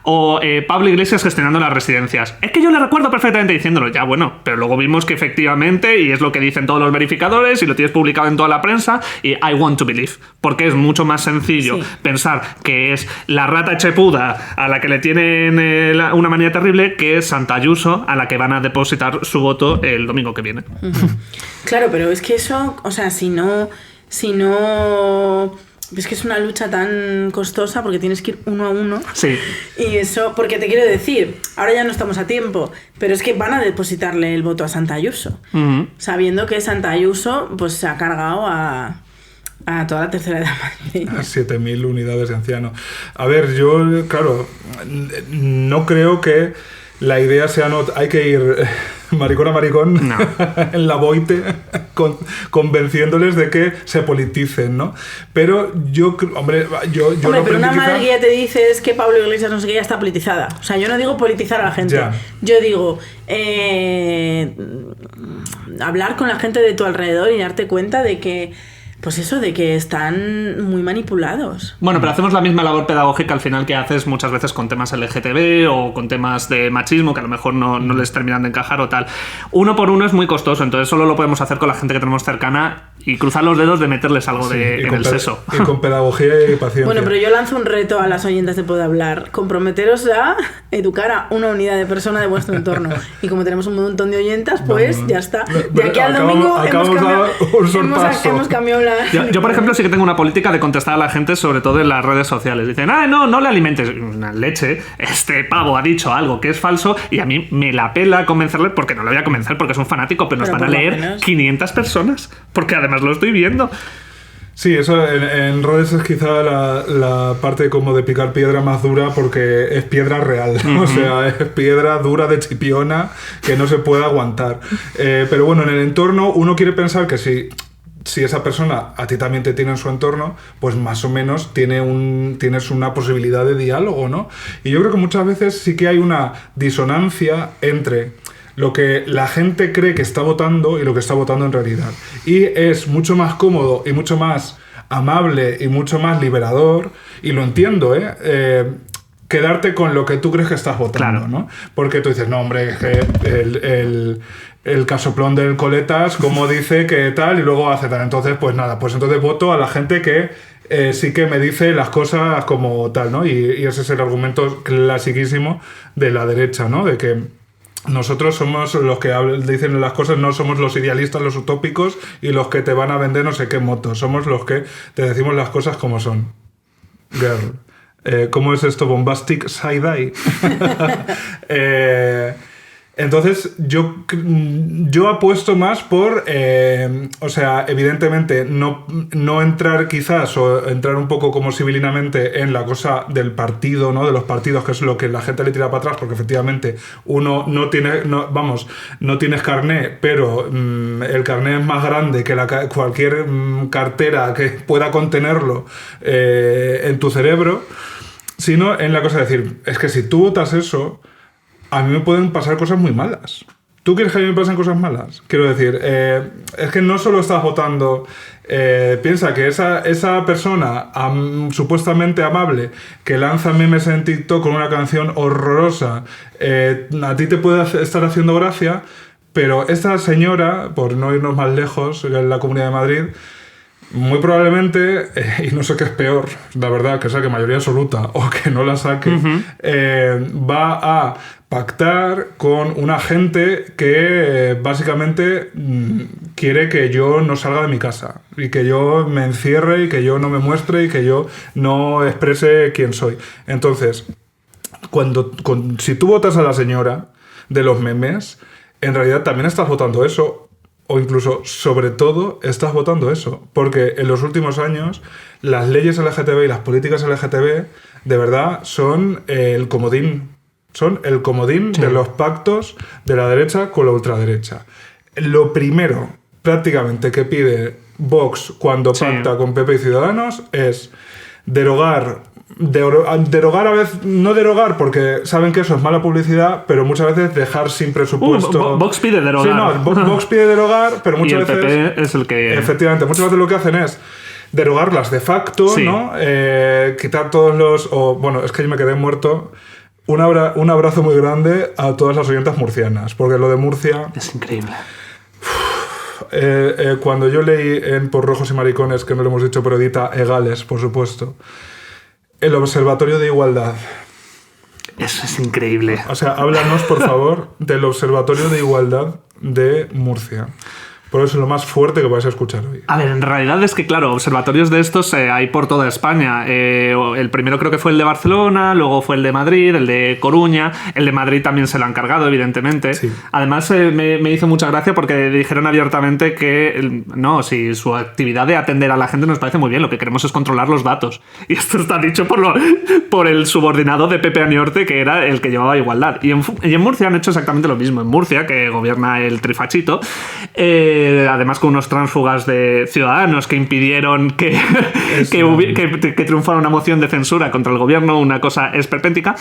o Pablo Iglesias gestionando las residencias. Es que yo le recuerdo perfectamente diciéndolo, ya bueno, pero luego vimos que efectivamente, y es lo que dicen todos los verificadores, y lo tienes publicado en toda la prensa, y I want to believe, porque es mucho más sencillo Sí. pensar que es la rata chepuda a la que le tienen una manía terrible, que es Santa Ayuso a la que van a depositar su voto el domingo que viene. Claro, pero es que eso, o sea, si no, es que es una lucha tan costosa porque tienes que ir uno a uno. Sí. Y eso, porque te quiero decir, ahora ya no estamos a tiempo, pero es que van a depositarle el voto a Santa Ayuso, Ujú. sabiendo que Santa Ayuso pues se ha cargado a toda la tercera edad madrileña. 7.000 unidades de ancianos. A ver, yo, claro, no creo que la idea sea hay que ir maricón a maricón No. en la boite convenciéndoles de que se politicen, ¿no? Pero yo, hombre, yo Hombre, no pero una politizar- madre que ya te dice es que Pablo Iglesias no sé qué ya está politizada. O sea, yo no digo politizar a la gente. Ya. Yo digo hablar con la gente de tu alrededor y darte cuenta de que, pues eso, de que están muy manipulados. Bueno, pero hacemos la misma labor pedagógica al final que haces muchas veces con temas LGTB o con temas de machismo que a lo mejor no les terminan de encajar o tal. Uno por uno es muy costoso, entonces solo lo podemos hacer con la gente que tenemos cercana y cruzar los dedos de meterles algo Sí, y en con el seso. Y con pedagogía y paciencia. Bueno, pero yo lanzo un reto a las oyentes de Puede Hablar. Comprometeros a educar a una unidad de persona de vuestro entorno. Y como tenemos un montón de oyentas, pues Vamos. ya está. De Pero aquí al acabamos- domingo acabamos de dar un sorpaso. hemos cambiado la... Yo, por ejemplo, sí que tengo una política de contestar a la gente, sobre todo en las redes sociales. Dicen, no le alimentes. Una leche, este pavo ha dicho algo que es falso y a mí me la pela convencerle, porque no lo voy a convencer porque es un fanático, pero nos Pero van a por lo leer menos. 500 personas, porque además lo estoy viendo. Sí, eso en redes es quizá la parte como de picar piedra más dura porque es piedra real, o sea, es piedra dura de chipiona que no se puede aguantar. Pero bueno, en el entorno uno quiere pensar que si esa persona a ti también te tiene en su entorno, pues más o menos tienes una posibilidad de diálogo, ¿no? Y yo creo que muchas veces sí que hay una disonancia entre lo que la gente cree que está votando y lo que está votando en realidad. Y es mucho más cómodo y mucho más amable y mucho más liberador, y lo entiendo, quedarte con lo que tú crees que estás votando, Claro. ¿no? Porque tú dices, no, hombre, es que el casoplón del Coletas, como dice que tal, y luego hace tal. Entonces, pues nada, pues entonces voto a la gente que sí que me dice las cosas como tal, ¿no? Y ese es el argumento clasiquísimo de la derecha, ¿no? De que nosotros somos los que dicen las cosas, no somos los idealistas, los utópicos y los que te van a vender no sé qué motos. Somos los que te decimos las cosas como son. Girl. ¿Cómo es esto? Bombastic side-eye. Entonces, yo apuesto más por, o sea, evidentemente, no entrar quizás, o entrar un poco como civilinamente en la cosa del partido, ¿no? De los partidos, que es lo que la gente le tira para atrás, porque efectivamente uno no tienes carné, pero el carné es más grande que cualquier cartera que pueda contenerlo en tu cerebro, sino en la cosa de decir, es que si tú votas eso, a mí me pueden pasar cosas muy malas. ¿Tú quieres que a mí me pasen cosas malas? Quiero decir, es que no solo estás votando... piensa que esa persona supuestamente amable que lanza memes en TikTok con una canción horrorosa, a ti te puede estar haciendo gracia, pero esta señora, por no irnos más lejos, en la Comunidad de Madrid, muy probablemente, y no sé qué es peor, la verdad, que saque mayoría absoluta o que no la saque, va a pactar con una gente que básicamente quiere que yo no salga de mi casa y que yo me encierre y que yo no me muestre y que yo no exprese quién soy. Entonces, si tú votas a la señora de los memes, en realidad también estás votando eso, o incluso, sobre todo, estás votando eso. Porque en los últimos años, las leyes LGTB y las políticas LGTB, de verdad, son el comodín. Son el comodín de los pactos de la derecha con la ultraderecha. Lo primero, prácticamente, que pide Vox cuando pacta con PP y Ciudadanos es derogar a veces, no derogar porque saben que eso es mala publicidad, pero muchas veces dejar sin presupuesto. Vox pide derogar. Sí, no, Vox pide derogar, pero muchas y el veces. PP es el que. Efectivamente, muchas veces lo que hacen es derogarlas de facto, sí. ¿no? Quitar todos los. Bueno, es que yo me quedé muerto. Un abrazo muy grande a todas las oyentas murcianas, porque lo de Murcia. Es increíble. Cuando yo leí en Por Rojos y Maricones, que no lo hemos dicho, pero edita Egales, por supuesto. El Observatorio de Igualdad. Eso es increíble. O sea, háblanos, por favor, del Observatorio de Igualdad de Murcia. Por eso es lo más fuerte que vais a escuchar hoy. A ver, en realidad es que, claro, observatorios de estos hay por toda España. El primero creo que fue el de Barcelona, luego fue el de Madrid, el de Coruña. El de Madrid también se lo han cargado, evidentemente. Sí. Además, me hizo mucha gracia porque dijeron abiertamente que, no, si su actividad de atender a la gente nos parece muy bien, lo que queremos es controlar los datos. Y esto está dicho por el subordinado de Pepe Aniorte, que era el que llevaba igualdad. Y en Murcia han hecho exactamente lo mismo. En Murcia, que gobierna el trifachito, además con unos tránsfugas de Ciudadanos que impidieron que triunfara una moción de censura contra el gobierno, una cosa esperpéntica.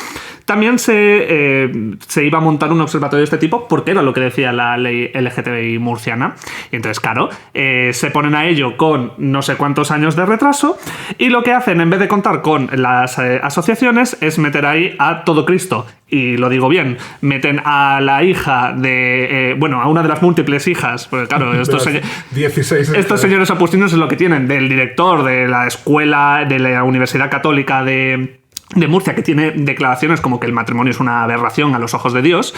También se iba a montar un observatorio de este tipo porque era lo que decía la ley LGTBI murciana. Y entonces, claro, se ponen a ello con no sé cuántos años de retraso y lo que hacen, en vez de contar con las asociaciones, es meter ahí a todo Cristo. Y lo digo bien, meten a la hija de... a una de las múltiples hijas, porque claro, estos señores apustinos es lo que tienen, del director de la escuela, de la Universidad Católica de Murcia, que tiene declaraciones como que el matrimonio es una aberración a los ojos de Dios.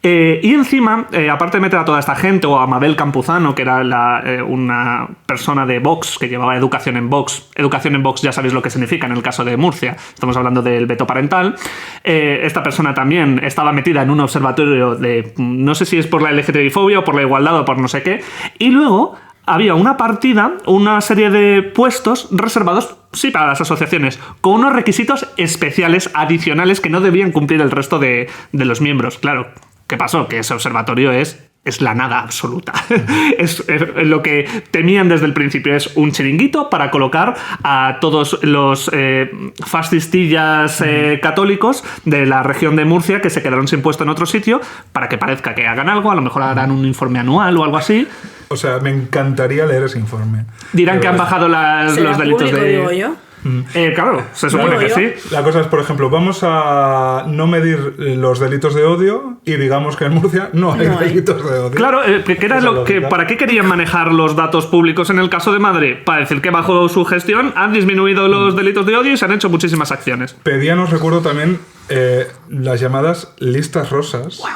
Y encima, aparte de meter a toda esta gente, o a Mabel Campuzano, que era una persona de Vox, que llevaba educación en Vox. Educación en Vox ya sabéis lo que significa en el caso de Murcia. Estamos hablando del veto parental. Esta persona también estaba metida en un observatorio de... No sé si es por la LGTBI-fobia o por la igualdad o por no sé qué. Y luego había una partida, una serie de puestos reservados, sí, para las asociaciones, con unos requisitos especiales, adicionales, que no debían cumplir el resto de los miembros. Claro, ¿qué pasó? Que ese observatorio es la nada absoluta. Es lo que temían desde el principio, es un chiringuito para colocar a todos los fascistillas católicos de la región de Murcia que se quedaron sin puesto en otro sitio, para que parezca que hagan algo, a lo mejor harán un informe anual o algo así. O sea, me encantaría leer ese informe. Dirán que han bajado los delitos público, de... digo yo. Claro, se supone que sí. La cosa es, por ejemplo, vamos a no medir los delitos de odio y digamos que en Murcia no hay delitos de odio. Claro, ¿para qué querían manejar los datos públicos en el caso de Madrid? Para decir que bajo su gestión han disminuido los delitos de odio y se han hecho muchísimas acciones. Pedían, os recuerdo también, las llamadas listas rosas. Wow.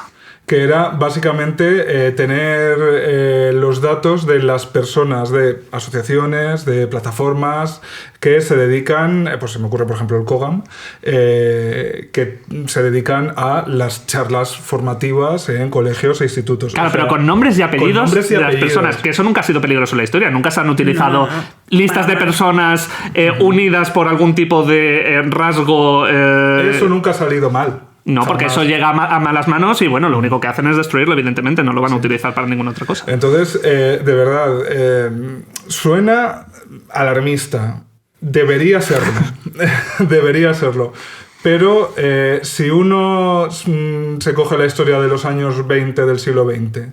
Que era básicamente tener los datos de las personas, de asociaciones, de plataformas que se dedican, pues se me ocurre por ejemplo el COGAM, que se dedican a las charlas formativas en colegios e institutos. Claro, pero con nombres y apellidos de las personas, que eso nunca ha sido peligroso en la historia, nunca se han utilizado listas de personas unidas por algún tipo de rasgo... Eso nunca ha salido mal. No, porque eso llega a malas manos y bueno, lo único que hacen es destruirlo, evidentemente, no lo van a utilizar para ninguna otra cosa. Entonces, de verdad, suena alarmista. Debería serlo. Debería serlo. Pero si uno se coge la historia de los años 20 del siglo XX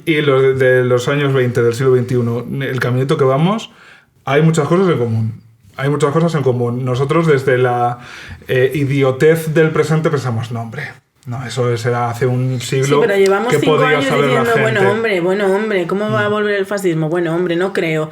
y de los años 20 del siglo XXI, el caminito que vamos, hay muchas cosas en común. Hay muchas cosas en común. Nosotros desde la idiotez del presente pensamos, no, hombre, no, eso será hace un siglo. Sí, pero llevamos que 5 podía años saber diciendo, la gente. bueno, hombre, ¿cómo va a volver el fascismo? Bueno, hombre, no creo.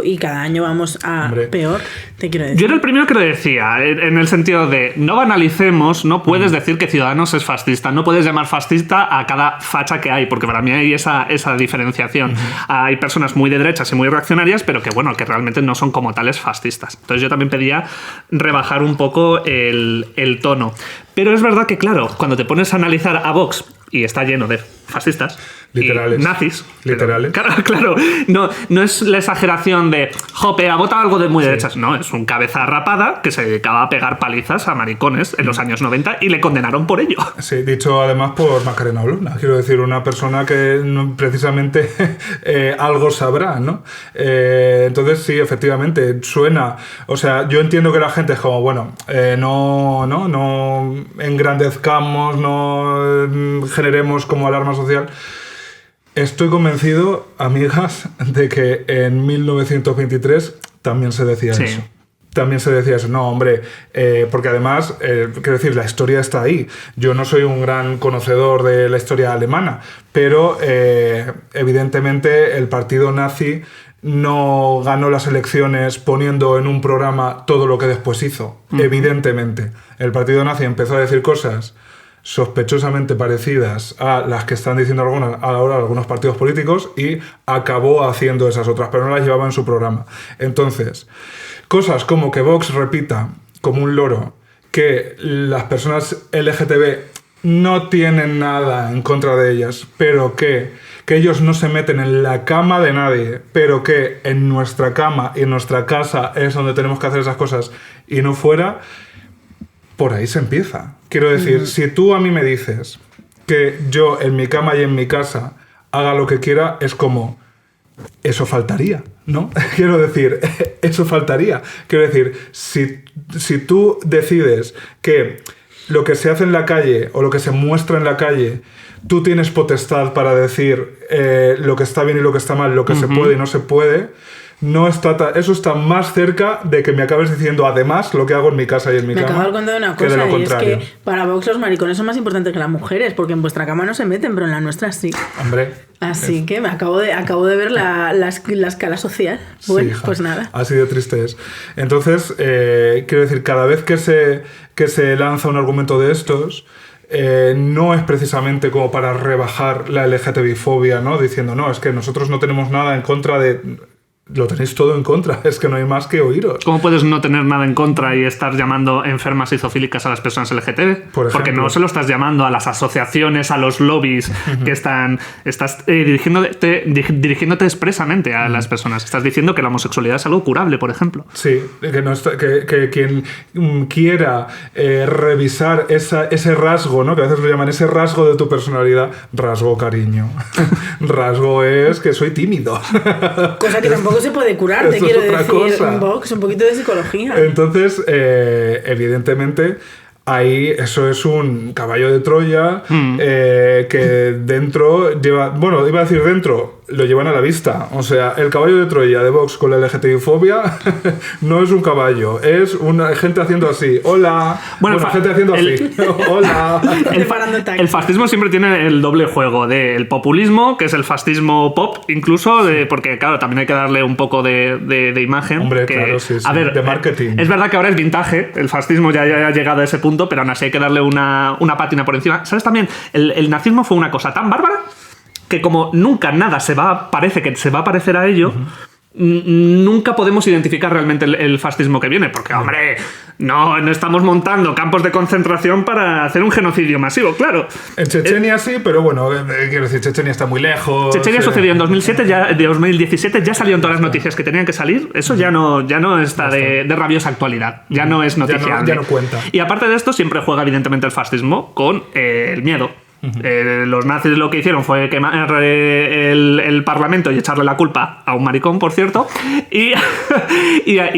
Y cada año vamos a peor, te quiero decir. Yo era el primero que lo decía, en el sentido de, no banalicemos, no puedes decir que Ciudadanos es fascista, no puedes llamar fascista a cada facha que hay, porque para mí hay esa diferenciación. Hay personas muy de derechas y muy reaccionarias, pero que bueno, que realmente no son como tales fascistas. Entonces yo también pedía rebajar un poco el tono. Pero es verdad que, claro, cuando te pones a analizar a Vox, y está lleno de fascistas, literales, y nazis, literales. Claro, no es la exageración de jope, ha votado algo de muy derechas. No, es un cabeza rapada que se dedicaba a pegar palizas a maricones en los años 90 y le condenaron por ello. Sí, dicho además por Macarena Olona, quiero decir, una persona que precisamente algo sabrá, ¿no? Entonces sí, efectivamente, suena, o sea, yo entiendo que la gente es como, bueno, no engrandezcamos, no generemos como alarma social. Estoy convencido, amigas, de que en 1923 también se decía eso. También se decía eso. No, hombre, porque además, quiero decir, la historia está ahí. Yo no soy un gran conocedor de la historia alemana, pero evidentemente el partido nazi no ganó las elecciones poniendo en un programa todo lo que después hizo. Evidentemente. El partido nazi empezó a decir cosas sospechosamente parecidas a las que están diciendo ahora algunos partidos políticos y acabó haciendo esas otras, pero no las llevaba en su programa. Entonces, cosas como que Vox repita como un loro que las personas LGTB no tienen nada en contra de ellas, pero que ellos no se meten en la cama de nadie, pero que en nuestra cama y en nuestra casa es donde tenemos que hacer esas cosas y no fuera. Por ahí se empieza. Quiero decir, si tú a mí me dices que yo en mi cama y en mi casa haga lo que quiera, es como, eso faltaría, ¿no? Quiero decir, eso faltaría. Quiero decir, si tú decides que lo que se hace en la calle o lo que se muestra en la calle, tú tienes potestad para decir lo que está bien y lo que está mal, lo que se puede y no se puede, eso está más cerca de que me acabes diciendo además lo que hago en mi casa y en mi cama. Me acabo de contar una cosa, de y es que para Vox los maricones son más importantes que las mujeres, porque en vuestra cama no se meten, pero en la nuestra sí. Hombre. Así que me acabo de ver la escala social. Bueno, sí, pues nada. Así de triste es. Entonces, quiero decir, cada vez que se lanza un argumento de estos, no es precisamente como para rebajar la LGTBI-fobia, ¿no? Diciendo, no, es que nosotros no tenemos nada en contra de... Lo tenéis todo en contra, es que no hay más que oíros. ¿Cómo puedes no tener nada en contra y estar llamando enfermas y zoofílicas a las personas LGTB? Porque no se lo estás llamando a las asociaciones, a los lobbies que estás dirigiéndote expresamente a las personas. Estás diciendo que la homosexualidad es algo curable, por ejemplo. Sí, que quien quiera revisar ese rasgo, ¿no? Que a veces lo llaman ese rasgo de tu personalidad, rasgo cariño. Rasgo es que soy tímido. Cosa que tampoco se puede curar, te quiero decir, un Vox, un poquito de psicología. Entonces, evidentemente, ahí eso es un caballo de Troya que dentro lleva... Bueno, iba a decir dentro, lo llevan a la vista. O sea, el caballo de Troya de Vox con la LGTBI-fobia no es un caballo, es una gente haciendo así. Hola. Bueno gente haciendo así. Hola. El fascismo siempre tiene el doble juego del populismo, que es el fascismo pop, incluso, porque claro, también hay que darle un poco de imagen. Hombre, que, claro, sí, a ver, de marketing. Es verdad que ahora es vintage, el fascismo ya ha llegado a ese punto, pero aún así hay que darle una pátina por encima. ¿Sabes también? El nazismo fue una cosa tan bárbara que como nunca nada parece que se va a parecer a ello, nunca podemos identificar realmente el fascismo que viene, porque, hombre, no estamos montando campos de concentración para hacer un genocidio masivo, claro. En Chechenia sí, pero bueno, quiero decir, Chechenia está muy lejos. Chechenia sucedió en 2017, ya salieron todas las noticias que tenían que salir, eso ya no está de rabiosa actualidad, ya no es noticiable. Ya no cuenta. Y aparte de esto, siempre juega evidentemente el fascismo con el miedo. Los nazis lo que hicieron fue quemar el parlamento y echarle la culpa a un maricón, por cierto, y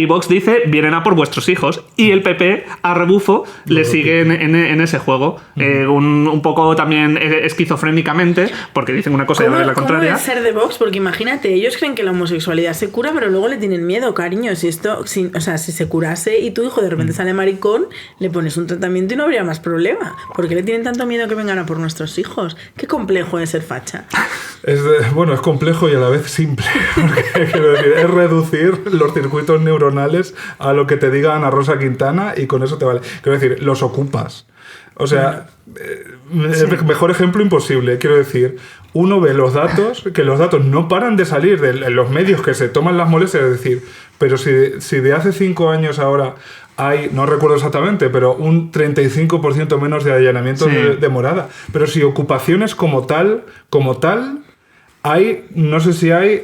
Vox dice, vienen a por vuestros hijos, y el PP a rebufo le sigue en ese juego, un poco también esquizofrénicamente, porque dicen una cosa y la contraria. ¿Cómo es ser de Vox? Porque imagínate, ellos creen que la homosexualidad se cura, pero luego le tienen miedo, cariño. Si se curase y tu hijo de repente sale maricón, le pones un tratamiento y no habría más problema. ¿Por qué le tienen tanto miedo que vengan a por nuestros hijos? Qué complejo es ser facha. Es complejo y a la vez simple. Porque, quiero decir, es reducir los circuitos neuronales a lo que te diga Ana Rosa Quintana y con eso te vale. Quiero decir, los ocupas. O sea, mejor ejemplo imposible. Quiero decir, uno ve los datos, que los datos no paran de salir de los medios que se toman las molestias de decir, pero si de hace 5 años ahora hay, no recuerdo exactamente, pero un 35% menos de allanamientos de morada. Pero si ocupaciones como tal, hay, no sé si hay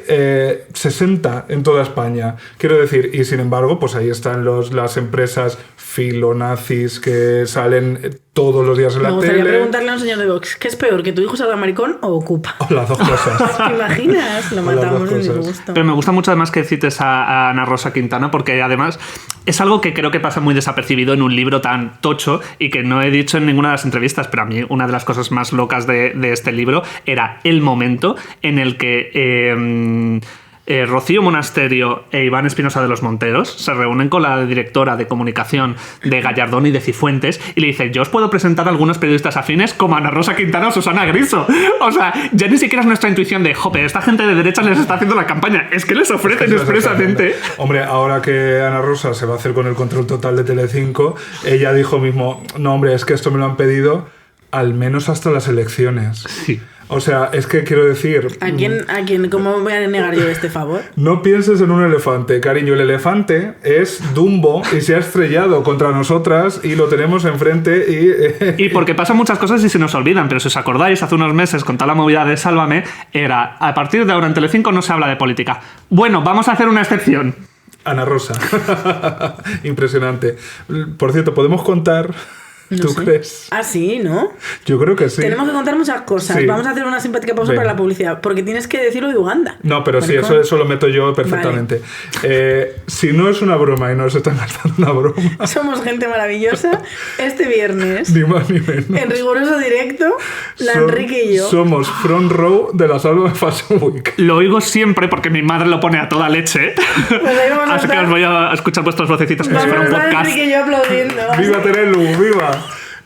60 en toda España. Quiero decir, y sin embargo, pues ahí están las empresas filonazis que salen todos los días en la tele. Me gustaría preguntarle a un señor de Vox, ¿qué es peor, que tu hijo salga maricón o ocupa? O las dos cosas. ¿Te imaginas? Lo matamos en disgusto. Pero me gusta mucho además que cites a Ana Rosa Quintana, porque además es algo que creo que pasa muy desapercibido en un libro tan tocho y que no he dicho en ninguna de las entrevistas, pero a mí una de las cosas más locas de este libro era el momento en el que Rocío Monasterio e Iván Espinosa de los Monteros se reúnen con la directora de comunicación de Gallardón y de Cifuentes y le dicen, yo os puedo presentar a algunos periodistas afines como Ana Rosa Quintana o Susana Griso. O sea, ya ni siquiera es nuestra intuición de, jope, esta gente de derechas les está haciendo la campaña. Es que les ofrecen expresamente. Hombre, ahora que Ana Rosa se va a hacer con el control total de Telecinco, ella dijo mismo, no hombre, es que esto me lo han pedido al menos hasta las elecciones. Sí. O sea, es que quiero decir... ¿A quién? ¿Cómo voy a negar yo este favor? No pienses en un elefante, cariño. El elefante es Dumbo y se ha estrellado contra nosotras y lo tenemos enfrente y porque pasan muchas cosas y se nos olvidan, pero si os acordáis, hace unos meses, con toda la movida de Sálvame, era, a partir de ahora en Telecinco no se habla de política. Bueno, vamos a hacer una excepción. Ana Rosa. Impresionante. Por cierto, ¿podemos contar... ¿Tú crees? Ah, sí, ¿no? Yo creo que sí. Tenemos que contar muchas cosas. Sí. Vamos a hacer una simpática pausa para la publicidad, porque tienes que decirlo de Uganda. No, pero sí, eso lo meto yo perfectamente. Vale. Si no es una broma y no se están gastando una broma... Somos gente maravillosa. Este viernes, ni más ni menos, en riguroso directo, Enrique y yo... Somos front row de la Sálvame Fashion Week. Lo oigo siempre porque mi madre lo pone a toda leche. Pues ahí vamos a Así que os voy a escuchar vuestras vocecitas como si fuera un podcast. Enrique y yo aplaudiendo. ¡Viva Terelu! ¡Viva!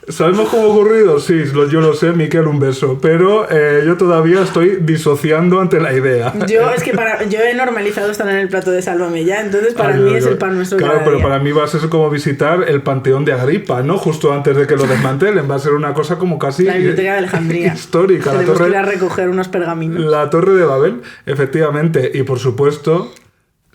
¿Sabemos cómo ha ocurrido? Sí, yo lo sé, Miquel, un beso. Pero yo todavía estoy disociando ante la idea. Yo he normalizado estar en el plato de Sálvame ya, entonces para mí es el pan nuestro. Claro, cada pero día. para mí va a ser como visitar el Panteón de Agripa, ¿no? Justo antes de que lo desmantelen. Va a ser una cosa como casi... La Biblioteca de Alejandría. Histórica. Tenemos que ir a recoger unos pergaminos. La Torre de Babel, efectivamente. Y por supuesto...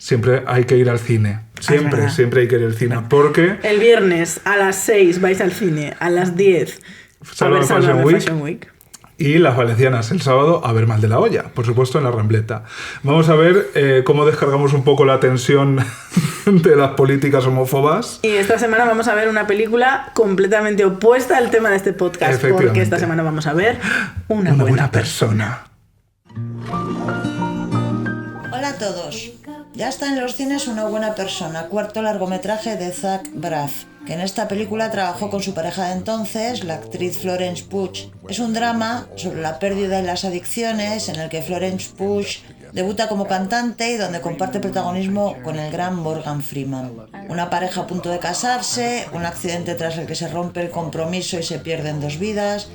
Siempre hay que ir al cine. Siempre hay que ir al cine. Porque... El viernes a las 6 vais al cine. A las 10 a ver Sálvame Fashion Week. Y las valencianas el sábado a ver Mal de la Olla. Por supuesto en la Rambleta. Vamos a ver cómo descargamos un poco la tensión de las políticas homófobas. Y esta semana vamos a ver una película completamente opuesta al tema de este podcast. Porque esta semana vamos a ver Una buena persona. Hola a todos. Ya está en los cines Una buena persona, cuarto largometraje de Zach Braff, que en esta película trabajó con su pareja de entonces, la actriz Florence Pugh. Es un drama sobre la pérdida y las adicciones, en el que Florence Pugh debuta como cantante y donde comparte protagonismo con el gran Morgan Freeman. Una pareja a punto de casarse, un accidente tras el que se rompe el compromiso y se pierden 2 vidas,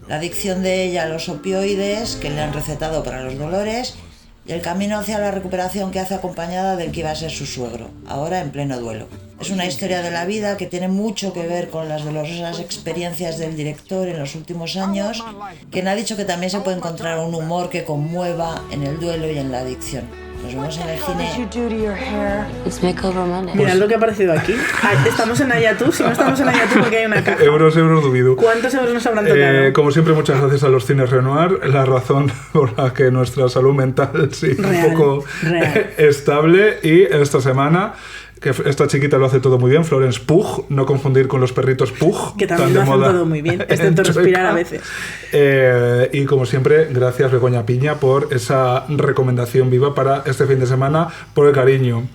la adicción de ella a los opioides que le han recetado para los dolores y el camino hacia la recuperación que hace acompañada del que iba a ser su suegro, ahora en pleno duelo. Es una historia de la vida que tiene mucho que ver con las dolorosas experiencias del director en los últimos años, quien ha dicho que también se puede encontrar un humor que conmueva en el duelo y en la adicción. Nos vemos en el cine. Mirad lo que ha aparecido aquí. Estamos en Ayatú. Si no estamos en Ayatú, porque hay una caja. Euros dubido. ¿Cuántos euros nos habrán tocado? Como siempre, muchas gracias a los cines Renoir. La razón por la que nuestra salud mental sigue un poco estable. Y esta semana... que esta chiquita lo hace todo muy bien, Florence Pugh, no confundir con los perritos Pugh, que también lo hacen todo muy bien, excepto respirar a veces. Y como siempre, gracias Begoña Piña por esa recomendación viva para este fin de semana, por el cariño.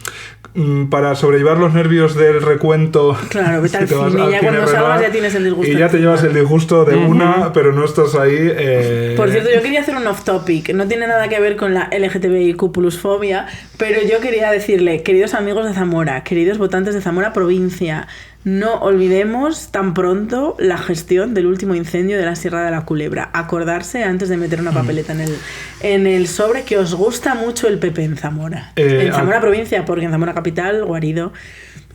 Para sobrellevar los nervios del recuento. Claro, vete al cine, ya cuando salgas ya tienes el disgusto. Y ya te llevas el disgusto de una, pero no estás ahí. Por cierto, yo quería hacer un off topic, no tiene nada que ver con la LGTBIQ+fobia, pero yo quería decirle, queridos amigos de Zamora, queridos votantes de Zamora provincia, no olvidemos tan pronto la gestión del último incendio de la Sierra de la Culebra. Acordarse antes de meter una papeleta en el sobre, que os gusta mucho el PP en Zamora. En Zamora provincia, porque en Zamora capital, Guarido,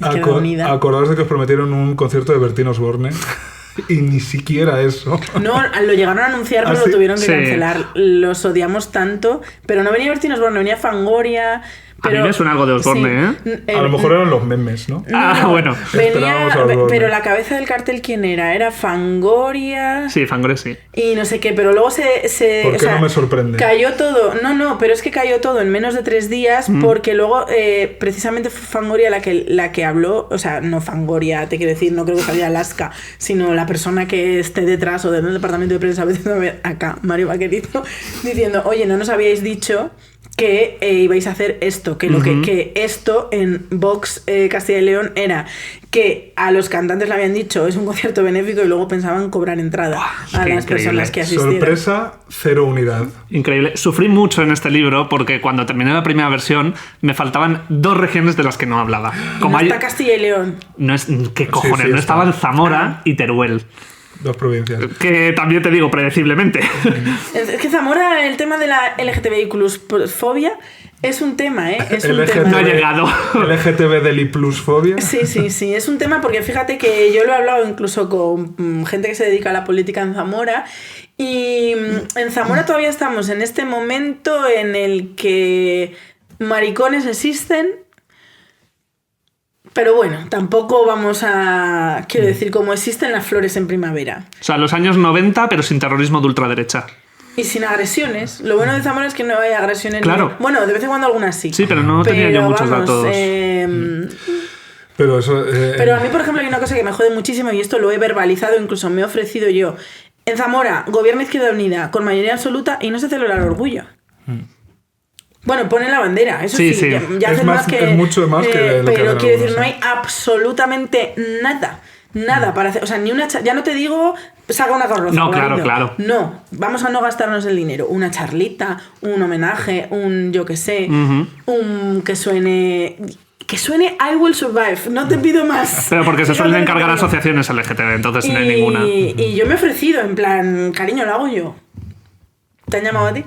Izquierda Unida. Acordaos de que os prometieron un concierto de Bertín Osborne. Y ni siquiera eso. No, lo llegaron a anunciar, pero ¿Ah, sí? lo tuvieron que Sí. cancelar. Los odiamos tanto. Pero no venía Bertín Osborne, venía Fangoria. Pero, A mí me suena algo de Osborne, sí, A lo mejor eran los memes, ¿no? Bueno. Esperábamos a Osborne. pero la cabeza del cartel, ¿quién era? Era Fangoria. Sí, Fangoria sí. Y no sé qué, pero luego se ¿Por qué no me sorprende? Cayó todo. No, pero es que cayó todo en menos de 3 días porque luego precisamente fue Fangoria la que habló, o sea, no Fangoria, te quiero decir, no creo que salga Alaska, sino la persona que esté detrás o del departamento de prensa, a veces acá, Mario Vaquerito, diciendo, oye, no nos habíais dicho que ibais a hacer esto, que lo que esto en Vox Castilla y León era que a los cantantes le habían dicho es un concierto benéfico y luego pensaban cobrar entrada a las personas que asistieran. Sorpresa, 0 unidad. Increíble. Sufrí mucho en este libro porque cuando terminé la primera versión me faltaban 2 regiones de las que no hablaba. Como está Castilla y León. No es... ¿Qué cojones? sí no está. estaban Zamora y Teruel. 2 provincias. Que también te digo, predeciblemente. Es que Zamora, el tema de la LGTBI+fobia es un tema, ¿eh? Es un LGTB. tema. No ha llegado. LGTB de Liplusfobia. Sí, es un tema porque fíjate que yo lo he hablado incluso con gente que se dedica a la política en Zamora y en Zamora todavía estamos en este momento en el que maricones existen, pero bueno, tampoco vamos a... Quiero decir, como existen las flores en primavera. O sea, los años 90, pero sin terrorismo de ultraderecha. Y sin agresiones. Lo bueno de Zamora es que no hay agresiones. Claro. Bueno, de vez en cuando algunas sí. Sí, pero no tenía yo muchos datos. Pero eso... Pero a mí, por ejemplo, hay una cosa que me jode muchísimo y esto lo he verbalizado, incluso me he ofrecido yo. En Zamora, gobierna Izquierda Unida con mayoría absoluta y no se celebra el orgullo. Bueno, ponen la bandera, eso sí. Sí. Ya Es hacen más- que... es mucho más que lo que pero hacen quiero decir, algunos, no hay absolutamente nada para hacer. O sea, ni una... Ya no te digo, saca una carroza. No, claro, cariño. claro. No, vamos a no gastarnos el dinero. Una charlita, un homenaje, un yo qué sé, un que suene... Que suene I Will Survive, no te pido más. Pero porque se suelen Fíjate encargar lo que te digo. asociaciones LGTB, entonces no hay ninguna. Y yo me he ofrecido, en plan, cariño, lo hago yo. ¿Te han llamado a ti?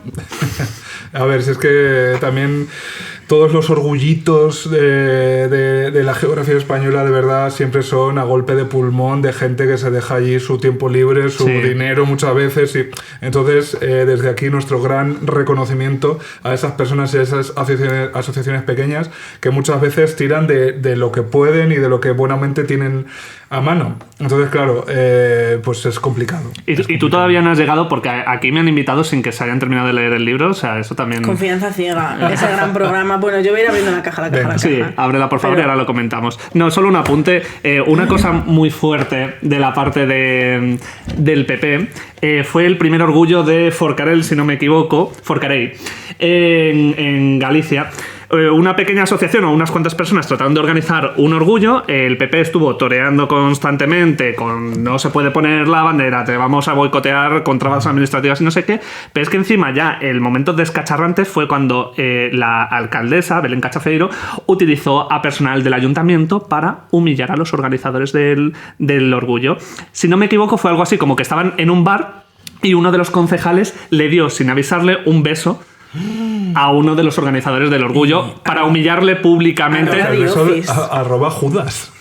A ver, si es que también todos los orgullitos de la geografía española de verdad siempre son a golpe de pulmón de gente que se deja allí su tiempo libre, su Sí. dinero muchas veces. Y entonces, desde aquí nuestro gran reconocimiento a esas personas y a esas asociaciones pequeñas que muchas veces tiran de lo que pueden y de lo que buenamente tienen a mano. Entonces, claro, pues es complicado. Y tú todavía no has llegado porque aquí me han invitado sin que se hayan terminado de leer el libro, o sea, eso también... Confianza ciega, ese gran programa. Bueno, yo voy a ir abriendo la caja. Sí, ábrela por favor y ahora lo comentamos. No, solo un apunte. Una cosa muy fuerte de la parte del PP fue el primer orgullo de Forcarel, si no me equivoco, Forcarei, en Galicia. Una pequeña asociación o unas cuantas personas trataron de organizar un orgullo. El PP estuvo toreando constantemente con no se puede poner la bandera, te vamos a boicotear con trabas administrativas y no sé qué. Pero es que encima ya el momento descacharrante fue cuando la alcaldesa, Belén Cachafeiro, utilizó a personal del ayuntamiento para humillar a los organizadores del orgullo. Si no me equivoco, fue algo así como que estaban en un bar y uno de los concejales le dio, sin avisarle, un beso a uno de los organizadores del orgullo para humillarle públicamente. El beso de, @Judas.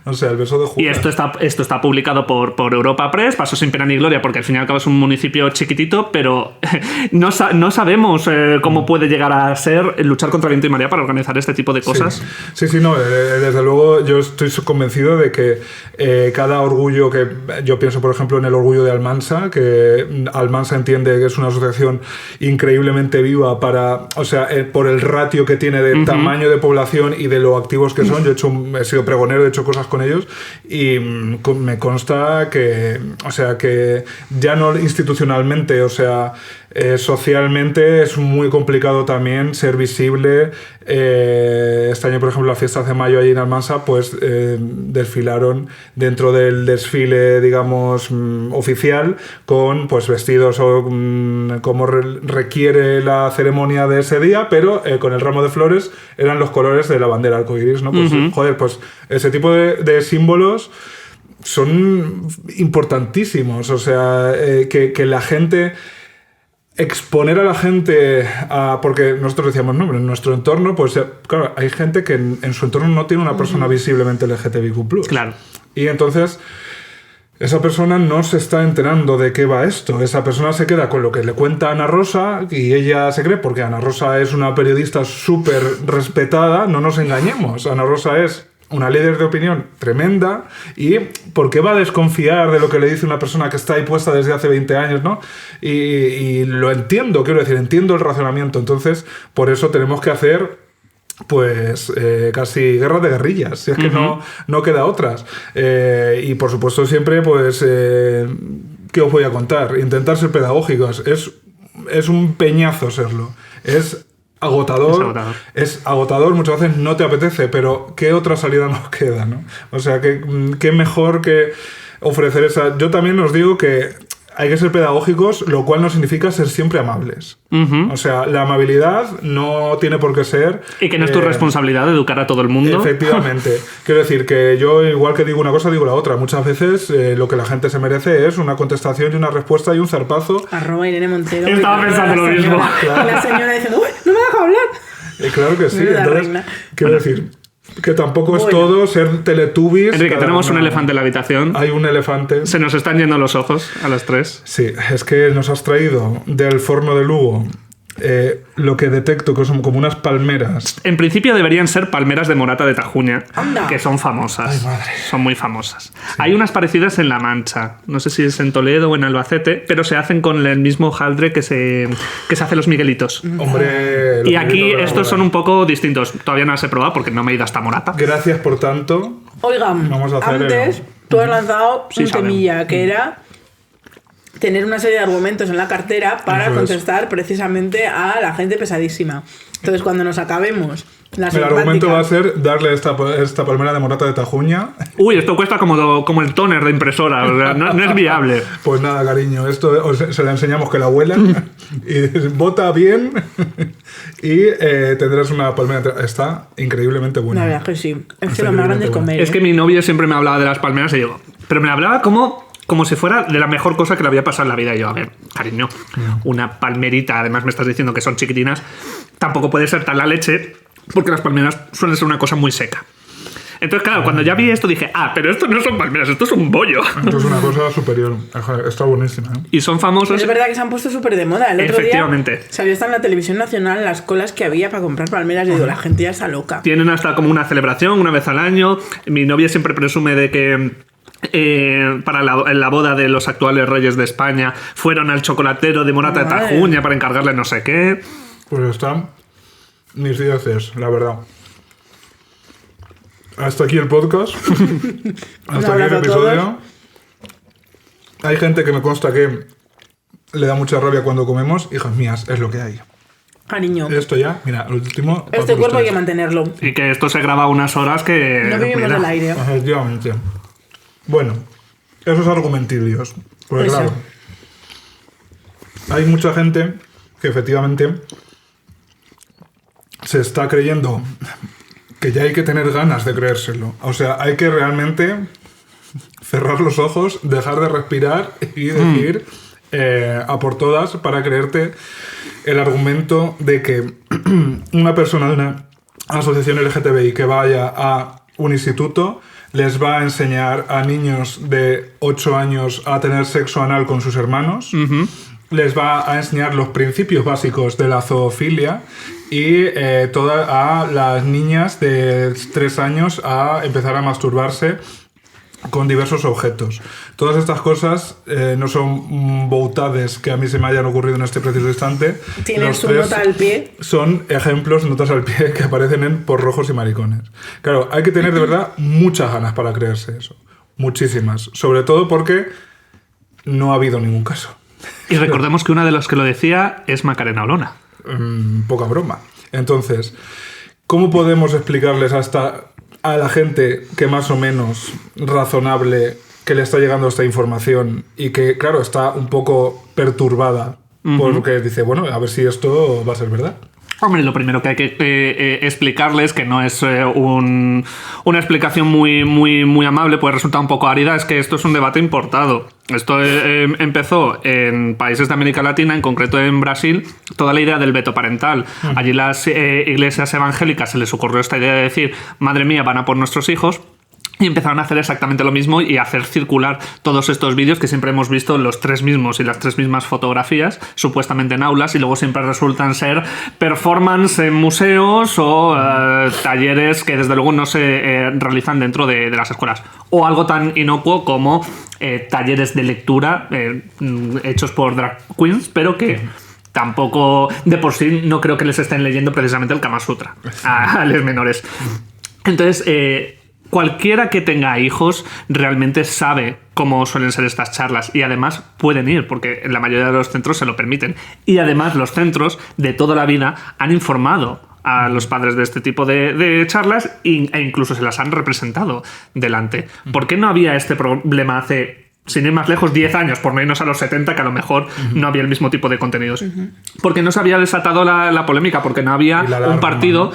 O sea, el beso de Judas. Y esto está publicado por Europa Press, pasó sin pena ni gloria, porque al fin y al cabo es un municipio chiquitito, pero no sabemos cómo puede llegar a ser luchar contra viento y marea para organizar este tipo de cosas. Sí, no, desde luego yo estoy convencido de que cada orgullo que yo pienso, por ejemplo, en el orgullo de Almansa, que Almansa entiende que es una asociación increíblemente viva para, o sea, por el ratio que tiene de tamaño de población y de lo activos que son. Yo he sido pregonero, he hecho cosas con ellos y me consta que, o sea, que ya no institucionalmente, o sea, socialmente es muy complicado también ser visible. Este año, por ejemplo, las fiestas de mayo allí en Almansa, pues desfilaron dentro del desfile, digamos, oficial, con pues vestidos como requiere la ceremonia de ese día, pero con el ramo de flores eran los colores de la bandera arcoiris, ¿no? Pues, joder, pues ese tipo de símbolos son importantísimos. O sea, que la gente... Exponer a la gente porque nosotros decíamos, no, en nuestro entorno, pues claro, hay gente que en su entorno no tiene una persona visiblemente LGTBIQ+. Claro. Y entonces esa persona no se está enterando de qué va esto. Esa persona se queda con lo que le cuenta Ana Rosa y ella se cree, porque Ana Rosa es una periodista súper respetada, no nos engañemos. Ana Rosa es una líder de opinión tremenda y ¿por qué va a desconfiar de lo que le dice una persona que está ahí puesta desde hace 20 años, ¿no? Y lo entiendo, quiero decir, entiendo el razonamiento. Entonces, por eso tenemos que hacer pues casi guerra de guerrillas, si es que no queda otras. Y por supuesto siempre, pues, ¿qué os voy a contar? Intentar ser pedagógicos. Es un peñazo serlo. Es agotador. Es agotador, muchas veces no te apetece, pero ¿qué otra salida nos queda, no? O sea, ¿qué mejor que ofrecer esa? Yo también os digo que hay que ser pedagógicos, lo cual no significa ser siempre amables. O sea, la amabilidad no tiene por qué ser... Y que no es tu responsabilidad educar a todo el mundo. Efectivamente. Quiero decir que yo, igual que digo una cosa, digo la otra. Muchas veces lo que la gente se merece es una contestación y una respuesta y un zarpazo. @Irene Montero. Estaba pensando lo mismo. Claro. Y la señora diciendo, ¡uy, no me deja hablar! Claro que sí. Entonces, quiero decir... Que tampoco es todo ser teletubbies. Enrique, tenemos un elefante en la habitación. Hay un elefante. Se nos están yendo los ojos a los tres. Sí, es que nos has traído del Forno de Lugo lo que detecto que son como unas palmeras. En principio deberían ser palmeras de morata de Tajuña, ¡Anda! que son famosas. Ay, madre. Son muy famosas. Sí. Hay unas parecidas en La Mancha. No sé si es en Toledo o en Albacete, pero se hacen con el mismo hojaldre que se hace los Miguelitos. Hombre. Y aquí estos son un poco distintos. Todavía no las he probado porque no me he ido hasta Morata. Gracias por tanto. Oigan, vamos a hacer antes tú has lanzado un sabemos. temilla que era tener una serie de argumentos en la cartera para contestar precisamente a la gente pesadísima. Entonces, cuando nos acabemos las El argumento va a ser darle esta palmera de morata de Tajuña. Uy, esto cuesta como el tóner de impresora. O sea, no es viable. Pues nada, cariño, esto se le enseñamos que la huelan y vota bien y tendrás una palmera. Está increíblemente buena. La verdad que sí. Es que lo más grande es comer. Es que mi novio siempre me hablaba de las palmeras y digo, pero me hablaba como si fuera de la mejor cosa que le había pasado en la vida. Y yo, a ver, cariño, una palmerita, además me estás diciendo que son chiquitinas, tampoco puede ser tan la leche, porque las palmeras suelen ser una cosa muy seca. Entonces, claro, cuando ya vi esto dije, pero esto no son palmeras, esto es un bollo. Esto es una cosa superior. Está buenísima, ¿eh? Y son famosos. Es verdad que se han puesto súper de moda. El otro Efectivamente. día salió hasta en la televisión nacional las colas que había para comprar palmeras. Y digo, la gente ya está loca. Tienen hasta como una celebración una vez al año. Mi novia siempre presume de que para la boda de los actuales reyes de España fueron al chocolatero de Morata de Tajuña para encargarle no sé qué. Pues están mis dioses, la verdad. Hasta aquí el podcast. Hasta aquí el episodio. Hay gente que me consta que le da mucha rabia cuando comemos. Hijas mías, es lo que hay. Cariño. Esto ya, mira, el último... Este cuerpo hay que mantenerlo. Y que esto se graba unas horas que... No vivimos del aire. Efectivamente. Bueno, esos argumentillos. Pues Eso. claro, hay mucha gente que efectivamente se está creyendo que ya hay que tener ganas de creérselo. O sea, hay que realmente cerrar los ojos, dejar de respirar y decir a por todas para creerte el argumento de que una persona de una asociación LGTBI que vaya a un instituto les va a enseñar a niños de 8 años a tener sexo anal con sus hermanos, les va a enseñar los principios básicos de la zoofilia y a las niñas de 3 años a empezar a masturbarse con diversos objetos. Todas estas cosas no son boutades que a mí se me hayan ocurrido en este preciso instante. Tienen su nota al pie. Son ejemplos, notas al pie, que aparecen en Por Rojos y Maricones. Claro, hay que tener de verdad muchas ganas para creerse eso. Muchísimas. Sobre todo porque no ha habido ningún caso. Y recordemos que una de los que lo decía es Macarena Olona. Poca broma. Entonces, ¿cómo podemos explicarles a la gente que más o menos razonable que le está llegando esta información y que, claro, está un poco perturbada porque dice, bueno, a ver si esto va a ser verdad? Hombre, lo primero que hay que explicarles, que no es una explicación muy amable, pues resulta un poco árida, es que esto es un debate importado. Esto empezó en países de América Latina, en concreto en Brasil, toda la idea del veto parental. Allí las iglesias evangélicas se les ocurrió esta idea de decir, madre mía, van a por nuestros hijos. Y empezaron a hacer exactamente lo mismo y a hacer circular todos estos vídeos que siempre hemos visto, los 3 mismos y las 3 mismas fotografías, supuestamente en aulas, y luego siempre resultan ser performance en museos o talleres que desde luego no se realizan dentro de las escuelas. O algo tan inocuo como talleres de lectura hechos por drag queens, pero que tampoco de por sí no creo que les estén leyendo precisamente el Kama Sutra a los menores. Entonces, cualquiera que tenga hijos realmente sabe cómo suelen ser estas charlas y además pueden ir porque en la mayoría de los centros se lo permiten. Y además los centros de toda la vida han informado a los padres de este tipo de charlas e incluso se las han representado delante. ¿Por qué no había este problema hace, sin ir más lejos, 10 años, por no irnos a los 70, que a lo mejor no había el mismo tipo de contenidos? Porque no se había desatado la polémica, porque no había un partido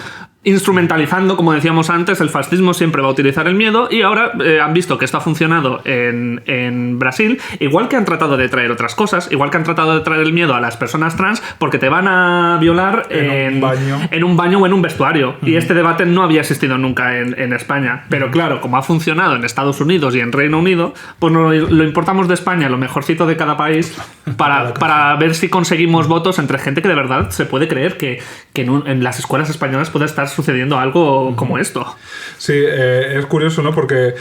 instrumentalizando, como decíamos antes, el fascismo siempre va a utilizar el miedo y ahora han visto que esto ha funcionado en Brasil, igual que han tratado de traer otras cosas, igual que han tratado de traer el miedo a las personas trans porque te van a violar en un baño o en un vestuario. Y este debate no había existido nunca en España. Pero claro, como ha funcionado en Estados Unidos y en Reino Unido, pues lo importamos de España, lo mejorcito de cada país, para ver si conseguimos votos entre gente que de verdad se puede creer que en las escuelas españolas puede estar sucediendo algo como esto. Sí, es curioso, ¿no? Porque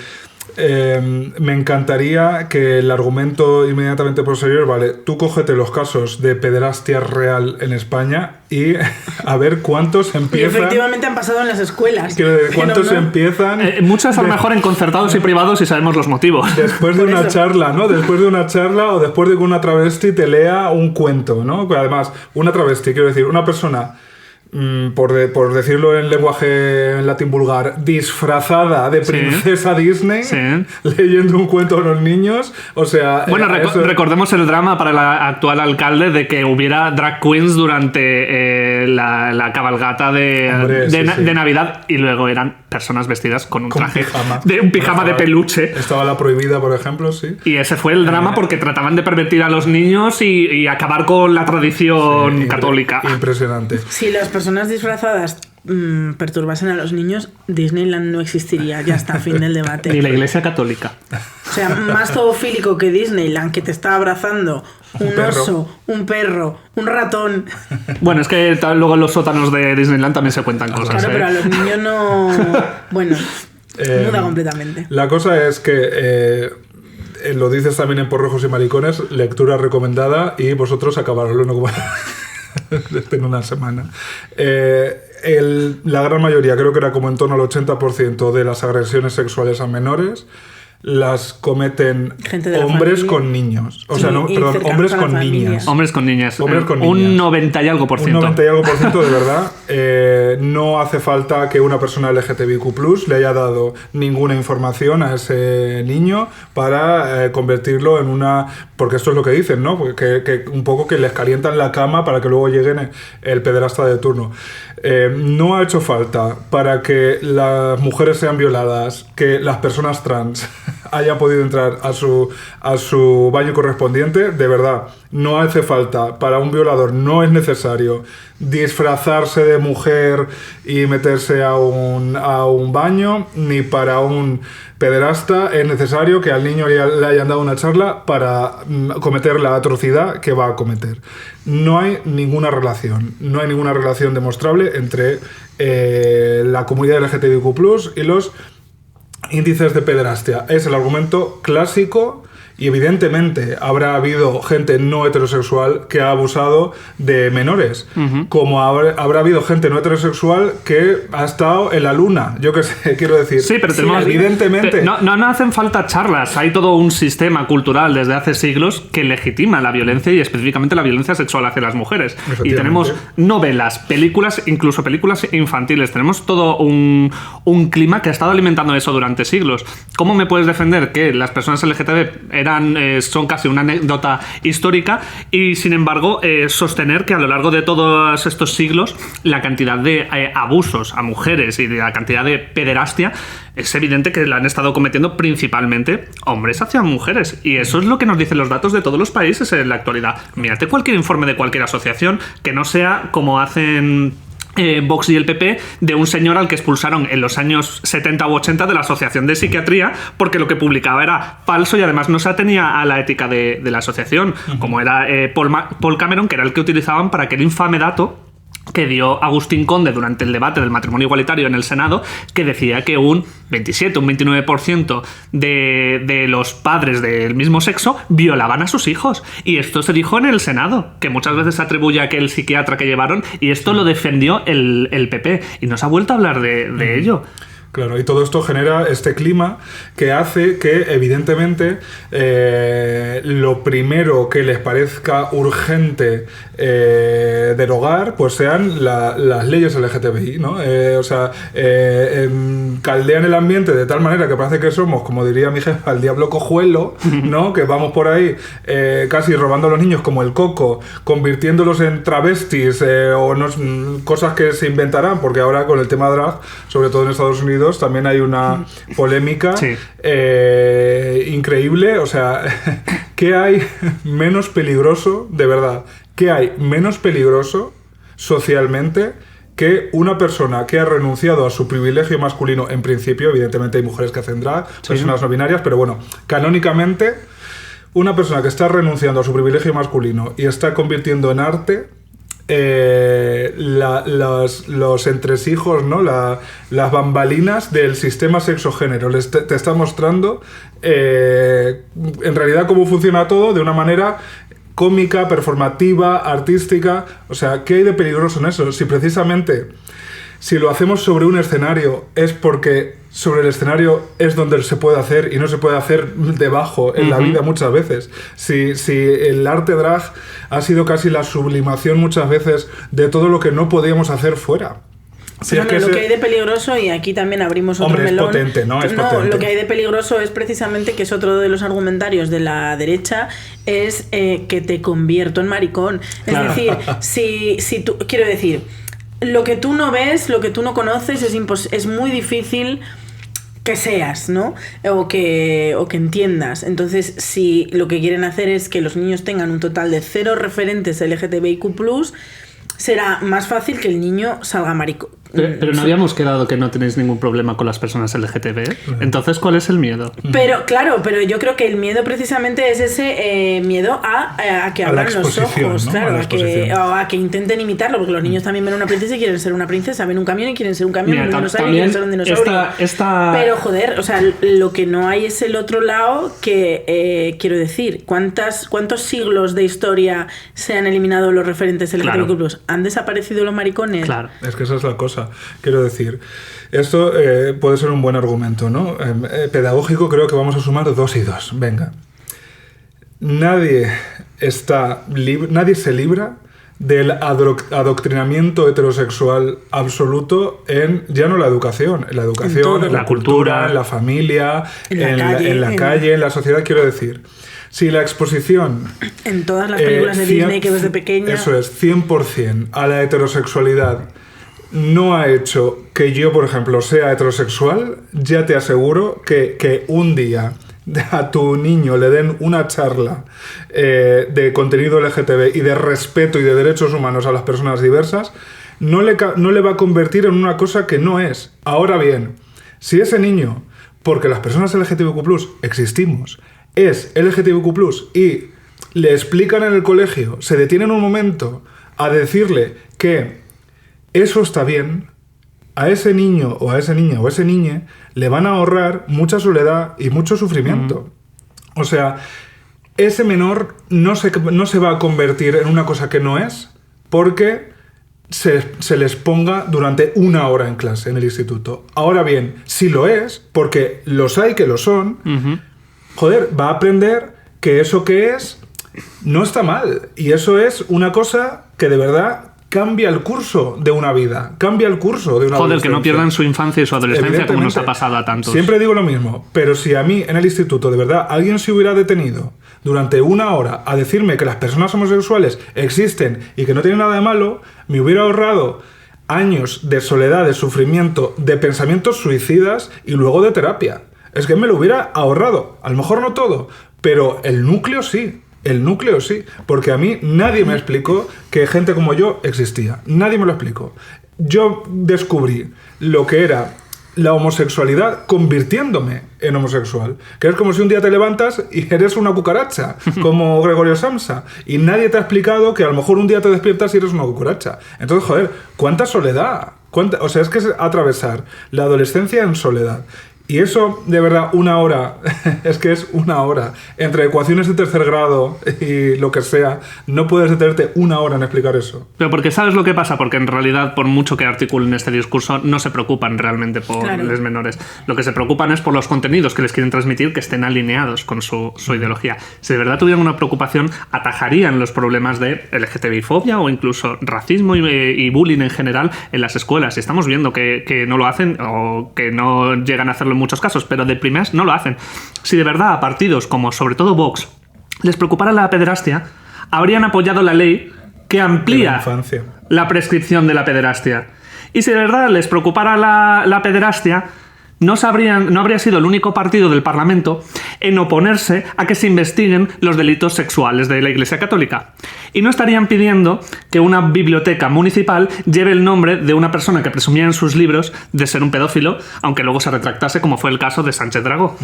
me encantaría que el argumento inmediatamente posterior, vale, tú cógete los casos de pederastia real en España y a ver cuántos empiezan. Y efectivamente han pasado en las escuelas. ¿Cuántos empiezan? Muchas a lo mejor en concertados y privados y sabemos los motivos. Después de una charla, ¿no? Después de una charla o después de que una travesti te lea un cuento, ¿no? Pero además, una travesti, quiero decir, una persona, por decirlo en lenguaje latín vulgar, disfrazada de princesa Disney, leyendo un cuento a los niños, o sea... Bueno, recordemos el drama para el actual alcalde de que hubiera drag queens durante la cabalgata de Navidad y luego eran personas vestidas con un traje, un pijama de peluche. Estaba la prohibida, por ejemplo, sí. Y ese fue el drama porque trataban de pervertir a los niños y acabar con la tradición católica. Impresionante. Si las personas disfrazadas perturbasen a los niños, Disneyland no existiría. Ya está, fin del debate. Ni la Iglesia Católica. O sea, más zoofílico que Disneyland, que te está abrazando un oso, un perro, un ratón. Bueno, es que luego en los sótanos de Disneyland también se cuentan cosas. Claro, pero a los niños no... Bueno, muda completamente. La cosa es que... lo dices también en Porrojos y Maricones, lectura recomendada y vosotros acabarlo como en una semana. La gran mayoría, creo que era como en torno al 80% de las agresiones sexuales a menores las cometen hombres con niños. O sea, no, perdón, hombres con niñas. Hombres con niñas. Hombres con un niñas. 90 y algo por ciento. Un 90 y algo por ciento, de verdad. No hace falta que una persona LGTBIQ+ le haya dado ninguna información a ese niño para convertirlo en una... Porque esto es lo que dicen, ¿no? Que un poco que les calientan la cama para que luego lleguen el pederasta de turno. No ha hecho falta para que las mujeres sean violadas, que las personas trans hayan podido entrar a su baño correspondiente. De verdad, no hace falta. Para un violador no es necesario disfrazarse de mujer y meterse a un baño, ni para un pederasta es necesario que al niño le hayan dado una charla para cometer la atrocidad que va a cometer. No hay ninguna relación demostrable entre la comunidad LGTBIQ+ y los índices de pederastia. Es el argumento clásico. Y evidentemente habrá habido gente no heterosexual que ha abusado de menores, como habrá habido gente no heterosexual que ha estado en la luna, yo qué sé, quiero decir. Sí, pero tenemos, evidentemente... No hacen falta charlas, hay todo un sistema cultural desde hace siglos que legitima la violencia y específicamente la violencia sexual hacia las mujeres. Y tenemos novelas, películas, incluso películas infantiles, tenemos todo un clima que ha estado alimentando eso durante siglos. ¿Cómo me puedes defender que las personas LGTB son casi una anécdota histórica y sin embargo sostener que a lo largo de todos estos siglos la cantidad de abusos a mujeres y de la cantidad de pederastia es evidente que la han estado cometiendo principalmente hombres hacia mujeres? Y eso es lo que nos dicen los datos de todos los países en la actualidad. Mírate cualquier informe de cualquier asociación que no sea como hacen Vox y el PP, de un señor al que expulsaron en los años 70 u 80 de la Asociación de Psiquiatría porque lo que publicaba era falso y además no se atenía a la ética de la asociación, como era Paul Cameron, que era el que utilizaban para aquel infame dato que dio Agustín Conde durante el debate del matrimonio igualitario en el Senado, que decía que un 27, un 29% de los padres del mismo sexo violaban a sus hijos. Y esto se dijo en el Senado, que muchas veces se atribuye a aquel psiquiatra que llevaron, y esto lo defendió el PP. Y no se ha vuelto a hablar de ello. Claro, y todo esto genera este clima que hace que, evidentemente, lo primero que les parezca urgente derogar, pues sean las leyes LGTBI, ¿no? Caldean el ambiente de tal manera que parece que somos, como diría mi jefa, el diablo cojuelo, ¿no? Que vamos por ahí casi robando a los niños como el coco, convirtiéndolos en travestis cosas que se inventarán, porque ahora con el tema drag, sobre todo en Estados Unidos, también hay una polémica increíble. O sea, ¿qué hay menos peligroso, de verdad? ¿Qué hay menos peligroso socialmente que una persona que ha renunciado a su privilegio masculino? En principio, evidentemente hay mujeres que hacen drag, personas no binarias, pero bueno, canónicamente, una persona que está renunciando a su privilegio masculino y está convirtiendo en arte los entresijos, ¿no? Las bambalinas del sistema sexogénero. Te está mostrando en realidad cómo funciona todo de una manera cómica, performativa, artística. O sea, ¿qué hay de peligroso en eso? Si precisamente, si lo hacemos sobre un escenario, es porque sobre el escenario es donde se puede hacer y no se puede hacer debajo en la vida muchas veces. Si el arte drag ha sido casi la sublimación muchas veces de todo lo que no podíamos hacer fuera. Sí, lo que hay de peligroso, y aquí también abrimos otro melón. Es potente, ¿no? Es potente. Lo que hay de peligroso es precisamente, que es otro de los argumentarios de la derecha, es que te convierto en maricón. Claro. Es decir, si tú... Quiero decir, lo que tú no ves, lo que tú no conoces, es muy difícil que seas, ¿no? O que entiendas. Entonces, si lo que quieren hacer es que los niños tengan un total de 0 referentes LGTBIQ+, será más fácil que el niño salga maricón. Pero no habíamos quedado que no tenéis ningún problema con las personas LGTB. Entonces, ¿cuál es el miedo? Pero yo creo que el miedo precisamente es ese miedo a que abran los ojos, ¿no? Claro, a que intenten imitarlo, porque los niños también ven una princesa y quieren ser una princesa, ven un camión y quieren ser un camión, ven un dinosaurio y quieren ser un dinosaurio. Pero joder, o sea, lo que no hay es el otro lado que, quiero decir, ¿cuántos siglos de historia se han eliminado los referentes LGTBIQ+? Claro. ¿Han desaparecido los maricones? Claro. Es que esa es la cosa. Quiero decir, esto puede ser un buen argumento, ¿no? Pedagógico, creo que vamos a sumar 2 y 2. Venga. Nadie se libra del adoctrinamiento heterosexual absoluto en ya no la educación, en la cultura, en la familia, en la calle, en la sociedad, quiero decir. Si la exposición... En todas las películas de Disney que ves de pequeña... Eso es, 100% a la heterosexualidad no ha hecho que yo, por ejemplo, sea heterosexual, ya te aseguro que un día a tu niño le den una charla de contenido LGTB y de respeto y de derechos humanos a las personas diversas, no le va a convertir en una cosa que no es. Ahora bien, si ese niño, porque las personas LGTBIQ+, existimos, es LGTBIQ+, y le explican en el colegio, se detienen un momento a decirle que eso está bien, a ese niño o a esa niña o a ese niñe le van a ahorrar mucha soledad y mucho sufrimiento. O sea, ese menor no se va a convertir en una cosa que no es porque se les ponga durante 1 hora en clase en el instituto. Ahora bien, si lo es, porque los hay que lo son, joder, va a aprender que eso que es no está mal. Y eso es una cosa que de verdad cambia el curso de una vida, cambia el curso de una Joder, que no pierdan su infancia y su adolescencia como nos ha pasado a tantos. Siempre digo lo mismo, pero si a mí en el instituto de verdad alguien se hubiera detenido durante 1 hora a decirme que las personas homosexuales existen y que no tienen nada de malo, me hubiera ahorrado años de soledad, de sufrimiento, de pensamientos suicidas y luego de terapia. Es que me lo hubiera ahorrado, a lo mejor no todo, pero el núcleo sí. El núcleo sí, porque a mí nadie me explicó que gente como yo existía. Nadie me lo explicó. yo descubrí lo que era la homosexualidad convirtiéndome en homosexual. Que es como si un día te levantas y eres una cucaracha, como Gregorio Samsa, y nadie te ha explicado que a lo mejor un día te despiertas y eres una cucaracha. Entonces, joder, ¿cuánta soledad? O sea, es que es atravesar la adolescencia en soledad. Y eso, de verdad, 1 hora, es que es 1 hora, entre ecuaciones de tercer grado y lo que sea, no puedes detenerte 1 hora en explicar eso. Pero porque ¿sabes lo que pasa? Porque en realidad, por mucho que articulen este discurso, no se preocupan realmente por los menores. Lo que se preocupan es por los contenidos que les quieren transmitir, que estén alineados con su ideología. Si de verdad tuvieran una preocupación, atajarían los problemas de LGTBI-fobia o incluso racismo y bullying en general en las escuelas. Y estamos viendo que no lo hacen o que no llegan a hacerlo en muchos casos, pero de primeras no lo hacen. Si de verdad a partidos como sobre todo Vox les preocupara la pederastia, habrían apoyado la ley que amplía la prescripción de la pederastia. Y si de verdad les preocupara la pederastia, no habría sido el único partido del Parlamento en oponerse a que se investiguen los delitos sexuales de la Iglesia Católica. Y no estarían pidiendo que una biblioteca municipal lleve el nombre de una persona que presumía en sus libros de ser un pedófilo, aunque luego se retractase, como fue el caso de Sánchez Dragó.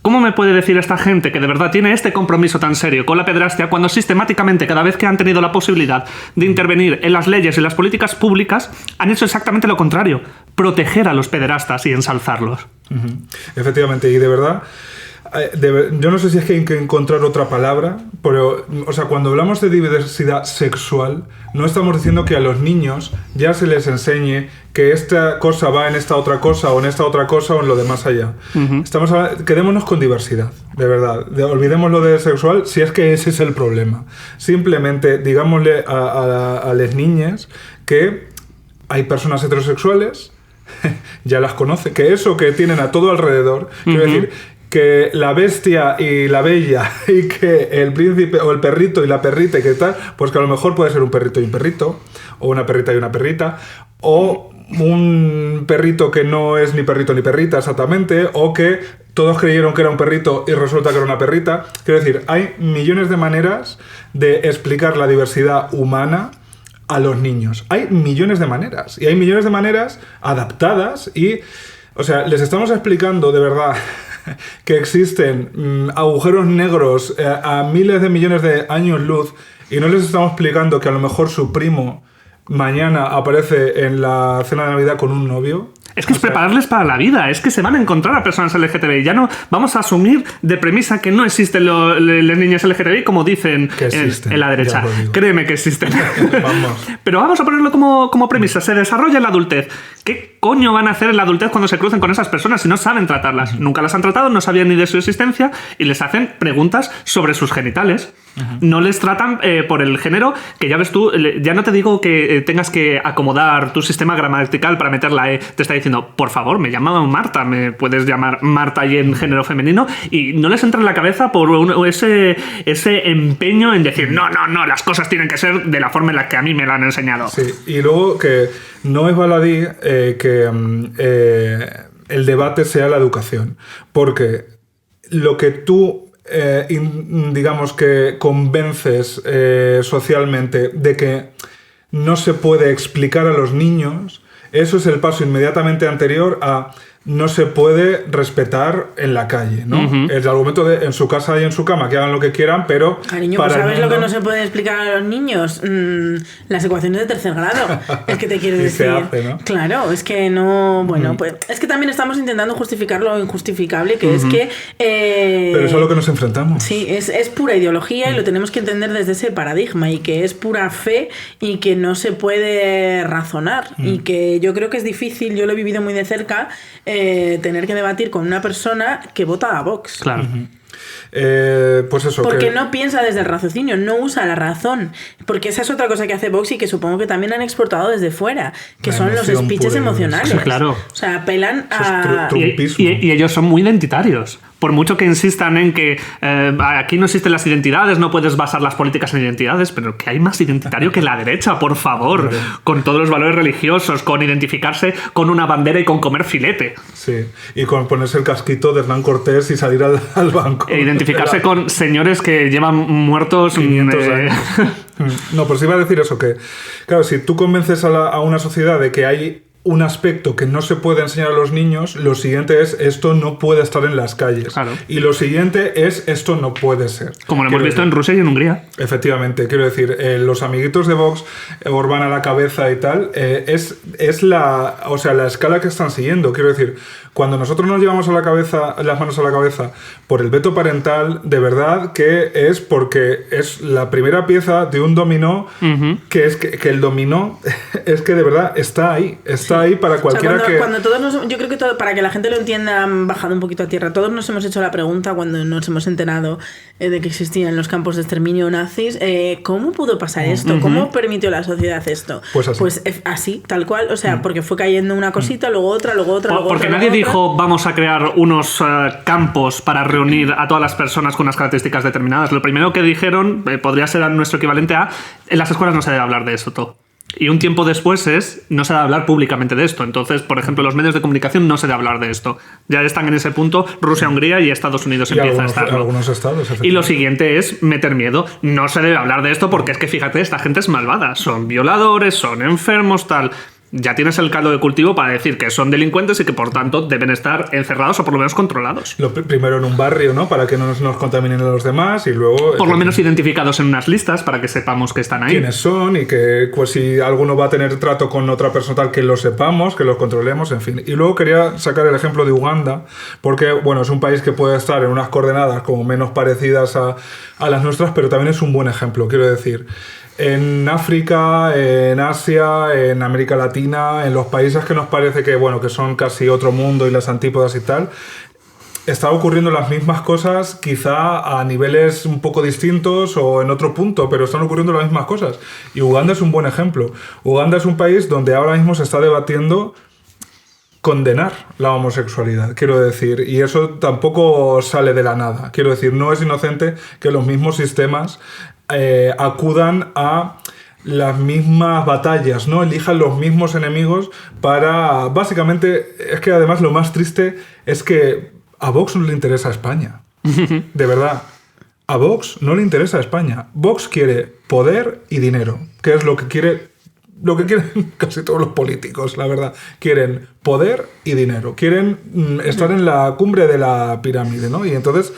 ¿Cómo me puede decir esta gente que de verdad tiene este compromiso tan serio con la pederastia cuando sistemáticamente, cada vez que han tenido la posibilidad de intervenir en las leyes y las políticas públicas, han hecho exactamente lo contrario: proteger a los pederastas y ensalzarlos? Efectivamente, y de verdad, yo no sé si es que hay que encontrar otra palabra, pero, o sea, cuando hablamos de diversidad sexual, no estamos diciendo que a los niños ya se les enseñe que esta cosa va en esta otra cosa o en esta otra cosa o en lo de más allá. Quedémonos con diversidad, de verdad. Olvidemos lo de sexual, si es que ese es el problema. Simplemente digámosle a las niñas que hay personas heterosexuales, ya las conoce, que eso que tienen a todo alrededor, quiero decir, que la bestia y la bella y que el príncipe o el perrito y la perrita y que tal, pues que a lo mejor puede ser un perrito y un perrito, o una perrita y una perrita, o un perrito que no es ni perrito ni perrita exactamente, o que todos creyeron que era un perrito y resulta que era una perrita. Quiero decir, hay millones de maneras de explicar la diversidad humana a los niños. Hay millones de maneras, y hay millones de maneras adaptadas y, o sea, les estamos explicando de verdad que existen agujeros negros a miles de millones de años luz, y no les estamos explicando que a lo mejor su primo mañana aparece en la cena de Navidad con un novio. Es que es prepararles para la vida, es que se van a encontrar a personas LGTBI. Ya no vamos a asumir de premisa que no existen las niñas LGTBI como dicen en la derecha. Créeme que existen. Vamos. Pero vamos a ponerlo como premisa. Se desarrolla en la adultez. ¿Qué coño van a hacer en la adultez cuando se crucen con esas personas si no saben tratarlas? Nunca las han tratado, no sabían ni de su existencia y les hacen preguntas sobre sus genitales. No les tratan por el género, que ya ves tú, ya no te digo que tengas que acomodar tu sistema gramatical para meter la E, te está diciendo, por favor, me llamo Marta, me puedes llamar Marta y en género femenino, y no les entra en la cabeza por ese empeño en decir, no, las cosas tienen que ser de la forma en la que a mí me lo han enseñado. Sí, y luego que no es baladí que el debate sea la educación, porque lo que tú digamos que convences socialmente de que no se puede explicar a los niños, eso es el paso inmediatamente anterior a no se puede respetar en la calle, ¿no? El argumento de en su casa y en su cama, que hagan lo que quieran, pero... Cariño, pues ¿sabes lo que no se puede explicar a los niños? Las ecuaciones de tercer grado. Es que te quiero decir. Se hace, ¿no? Claro, es que no... Bueno, pues es que también estamos intentando justificar lo injustificable, que es que... pero eso es a lo que nos enfrentamos. Sí, es pura ideología y lo tenemos que entender desde ese paradigma, y que es pura fe y que no se puede razonar. Y que yo creo que es difícil, yo lo he vivido muy de cerca, tener que debatir con una persona que vota a Vox. Claro. Pues eso. Porque no piensa desde el raciocinio, no usa la razón. Porque esa es otra cosa que hace Vox y que supongo que también han exportado desde fuera, que son los speeches emocionales. Claro. O sea, apelan a... Y ellos son muy identitarios. Por mucho que insistan en que aquí no existen las identidades, no puedes basar las políticas en identidades, pero que hay más identitario que la derecha, por favor. Claro. Con todos los valores religiosos, con identificarse con una bandera y con comer filete. Sí, y con ponerse el casquito de Hernán Cortés y salir al banco. E identificarse con señores que llevan muertos 500 años. No, pues iba a decir eso, que claro, si tú convences a una sociedad de que hay un aspecto que no se puede enseñar a los niños, lo siguiente es esto no puede estar en las calles. Claro. Y lo siguiente es esto no puede ser. Como lo hemos visto en Rusia y en Hungría. Efectivamente, quiero decir, los amiguitos de Vox, Orbán a la cabeza y tal, es la escala que están siguiendo. Quiero decir, cuando nosotros nos llevamos las manos a la cabeza por el veto parental, de verdad que es porque es la primera pieza de un dominó, que es que el dominó es que de verdad está ahí para cualquiera cuando todos yo creo que para que la gente lo entienda, bajado un poquito a tierra, todos nos hemos hecho la pregunta cuando nos hemos enterado de que existían los campos de exterminio nazis, ¿cómo pudo pasar esto? ¿Cómo permitió la sociedad esto? Pues así, tal cual, o sea, porque fue cayendo una cosita, luego otra, porque nadie dijo vamos a crear unos campos para reunir a todas las personas con unas características determinadas. Lo primero que dijeron podría ser nuestro equivalente a en las escuelas no se debe hablar de eso todo. Y un tiempo después no se debe hablar públicamente de esto. Entonces, por ejemplo, los medios de comunicación no se debe hablar de esto. Ya están en ese punto Rusia, Hungría y Estados Unidos empieza a estarlo. Algunos estados, y lo siguiente es meter miedo. No se debe hablar de esto porque es que, fíjate, esta gente es malvada. Son violadores, son enfermos, tal... Ya tienes el caldo de cultivo para decir que son delincuentes y que por tanto deben estar encerrados o por lo menos controlados. Primero en un barrio, ¿no? Para que no nos contaminen a los demás y luego... Por lo menos identificados en unas listas para que sepamos que están ahí. Quiénes son y que pues si alguno va a tener trato con otra persona tal, que lo sepamos, que los controlemos, en fin. Y luego quería sacar el ejemplo de Uganda, porque bueno, es un país que puede estar en unas coordenadas como menos parecidas a las nuestras, pero también es un buen ejemplo, quiero decir. En África, en Asia, en América Latina, en los países que nos parece que, bueno, que son casi otro mundo y las antípodas y tal, están ocurriendo las mismas cosas, quizá a niveles un poco distintos o en otro punto, pero están ocurriendo las mismas cosas. Y Uganda es un buen ejemplo. Uganda es un país donde ahora mismo se está debatiendo condenar la homosexualidad, quiero decir, y eso tampoco sale de la nada. Quiero decir, no es inocente que los mismos sistemas acudan a las mismas batallas, ¿no? Elijan los mismos enemigos para... Básicamente, es que además lo más triste es que a Vox no le interesa España. De verdad. A Vox no le interesa España. Vox quiere poder y dinero, que es lo que quieren casi todos los políticos, la verdad. Quieren poder y dinero. Quieren estar en la cumbre de la pirámide, ¿no? Y entonces...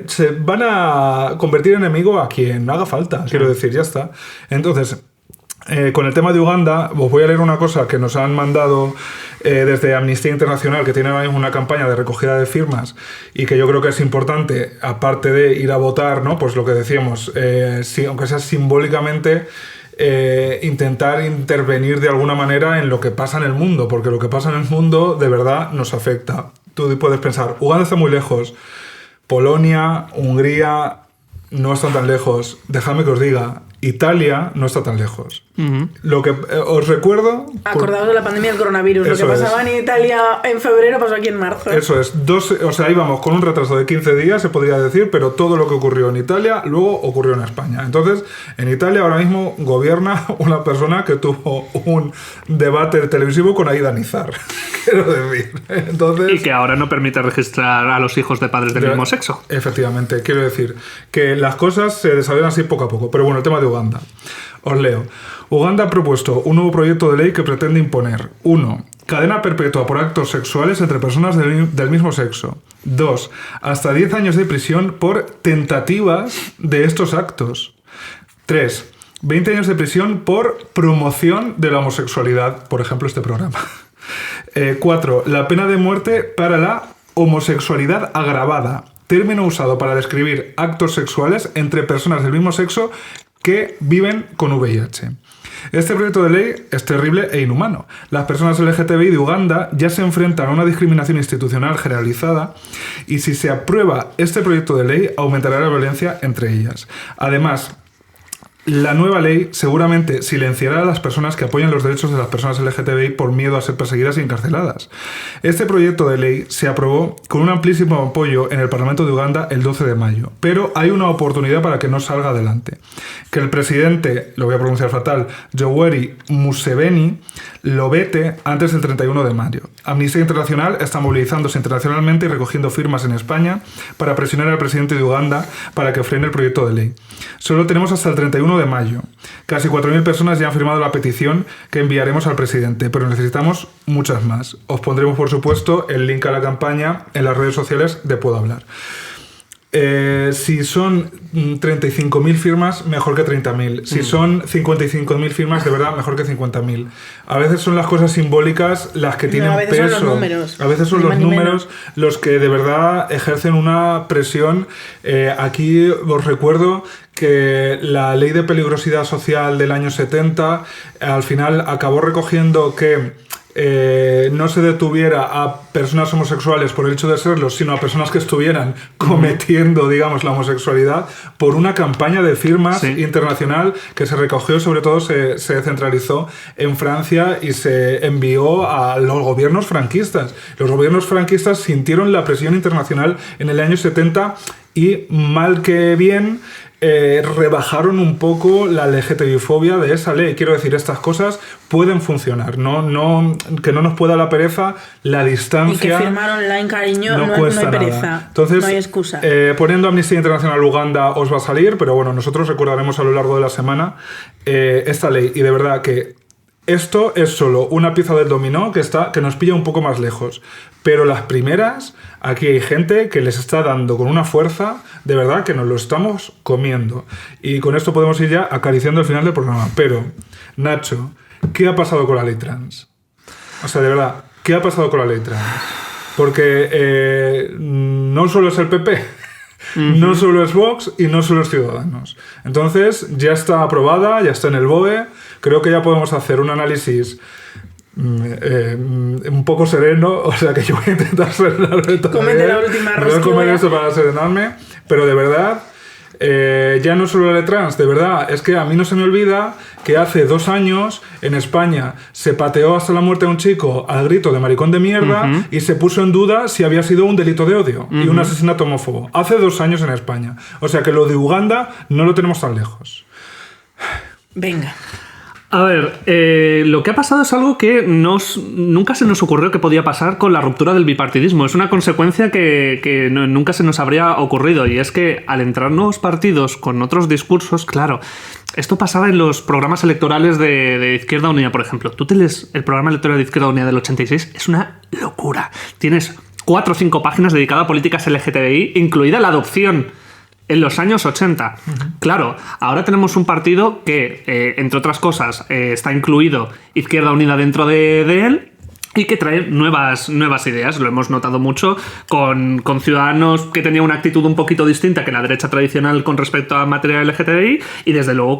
se van a convertir en enemigo a quien haga falta, quiero decir, ya está. Entonces, con el tema de Uganda, os voy a leer una cosa que nos han mandado desde Amnistía Internacional, que tiene ahora mismo una campaña de recogida de firmas y que yo creo que es importante, aparte de ir a votar, ¿no? Pues lo que decíamos, aunque sea simbólicamente, intentar intervenir de alguna manera en lo que pasa en el mundo, porque lo que pasa en el mundo de verdad nos afecta. Tú puedes pensar, Uganda está muy lejos, Polonia, Hungría no están tan lejos. Dejadme que os diga, Italia no está tan lejos. Lo que os recuerdo... Acordaos de la pandemia del coronavirus. Lo que pasaba en Italia en febrero pasó aquí en marzo. Eso es. O sea, íbamos con un retraso de 15 días, se podría decir, pero todo lo que ocurrió en Italia luego ocurrió en España. Entonces, en Italia ahora mismo gobierna una persona que tuvo un debate televisivo con Aida Nizar. Quiero decir. Entonces, y que ahora no permite registrar a los hijos de padres del mismo sexo. Efectivamente. Quiero decir que las cosas se desarrollan así poco a poco. Pero bueno, el tema de Uganda. Os leo. Uganda ha propuesto un nuevo proyecto de ley que pretende imponer 1. Cadena perpetua por actos sexuales entre personas del mismo sexo. 2. Hasta 10 años de prisión por tentativas de estos actos. 3. 20 años de prisión por promoción de la homosexualidad, por ejemplo, este programa. 4. La pena de muerte para la homosexualidad agravada, término usado para describir actos sexuales entre personas del mismo sexo que viven con VIH. Este proyecto de ley es terrible e inhumano. Las personas LGTBI de Uganda ya se enfrentan a una discriminación institucional generalizada y si se aprueba este proyecto de ley aumentará la violencia entre ellas. Además, la nueva ley seguramente silenciará a las personas que apoyan los derechos de las personas LGTBI por miedo a ser perseguidas y encarceladas. Este proyecto de ley se aprobó con un amplísimo apoyo en el Parlamento de Uganda el 12 de mayo, pero hay una oportunidad para que no salga adelante. Que el presidente, lo voy a pronunciar fatal, Yoweri Museveni, lo vete antes del 31 de mayo. Amnistía Internacional está movilizándose internacionalmente y recogiendo firmas en España para presionar al presidente de Uganda para que frene el proyecto de ley. Solo tenemos hasta el 31 31 de mayo. Casi 4.000 personas ya han firmado la petición que enviaremos al presidente, pero necesitamos muchas más. Os pondremos, por supuesto, el link a la campaña en las redes sociales de Puedo Hablar. Si son 35.000 firmas, mejor que 30.000. Si son 55.000 firmas, de verdad, mejor que 50.000. A veces son las cosas simbólicas las que tienen peso. Son los números. A veces son los números los que de verdad ejercen una presión. Aquí os recuerdo que la ley de peligrosidad social del año 70 al final acabó recogiendo que no se detuviera a personas homosexuales por el hecho de serlo, sino a personas que estuvieran cometiendo, digamos, la homosexualidad, por una campaña de firmas internacional que se recogió, sobre todo se centralizó en Francia y se envió a los gobiernos franquistas. Los gobiernos franquistas sintieron la presión internacional en el año 70 y, mal que bien, rebajaron un poco la LGTBI-fobia de esa ley. Quiero decir, estas cosas pueden funcionar. Que no nos pueda la pereza, la distancia. Y que firmar online, cariño, no hay pereza. Nada. Entonces, no hay excusa. Poniendo Amnistía Internacional Uganda os va a salir, pero bueno, nosotros recordaremos a lo largo de la semana esta ley. Y de verdad que esto es solo una pieza del dominó que nos pilla un poco más lejos. Pero las primeras, aquí hay gente que les está dando con una fuerza, de verdad, que nos lo estamos comiendo. Y con esto podemos ir ya acariciando el final del programa. Pero, Nacho, ¿qué ha pasado con la ley trans? O sea, de verdad, ¿qué ha pasado con la ley trans? Porque no solo es el PP, no solo es Vox y no solo es Ciudadanos. Entonces, ya está aprobada, ya está en el BOE. Creo que ya podemos hacer un análisis un poco sereno, o sea que yo voy a intentar serenarme todavía. Cómete la última rosquilla. Voy a comer eso para serenarme, pero de verdad, ya no solo la ley trans, de verdad, es que a mí no se me olvida que hace 2 años en España se pateó hasta la muerte a un chico al grito de maricón de mierda y se puso en duda si había sido un delito de odio y un asesinato homófobo. Hace 2 años en España. O sea que lo de Uganda no lo tenemos tan lejos. Venga. A ver, lo que ha pasado es algo que nunca se nos ocurrió que podía pasar con la ruptura del bipartidismo. Es una consecuencia que nunca se nos habría ocurrido. Y es que al entrar nuevos partidos con otros discursos, claro, esto pasaba en los programas electorales de Izquierda Unida, por ejemplo. Tú te lees el programa electoral de Izquierda Unida del 86, es una locura. Tienes 4 o 5 páginas dedicadas a políticas LGTBI, incluida la adopción. En los años 80. Claro, ahora tenemos un partido que, entre otras cosas, está incluido Izquierda Unida dentro de él y que trae nuevas ideas. Lo hemos notado mucho con Ciudadanos, que tenía una actitud un poquito distinta que la derecha tradicional con respecto a materia LGTBI, y desde luego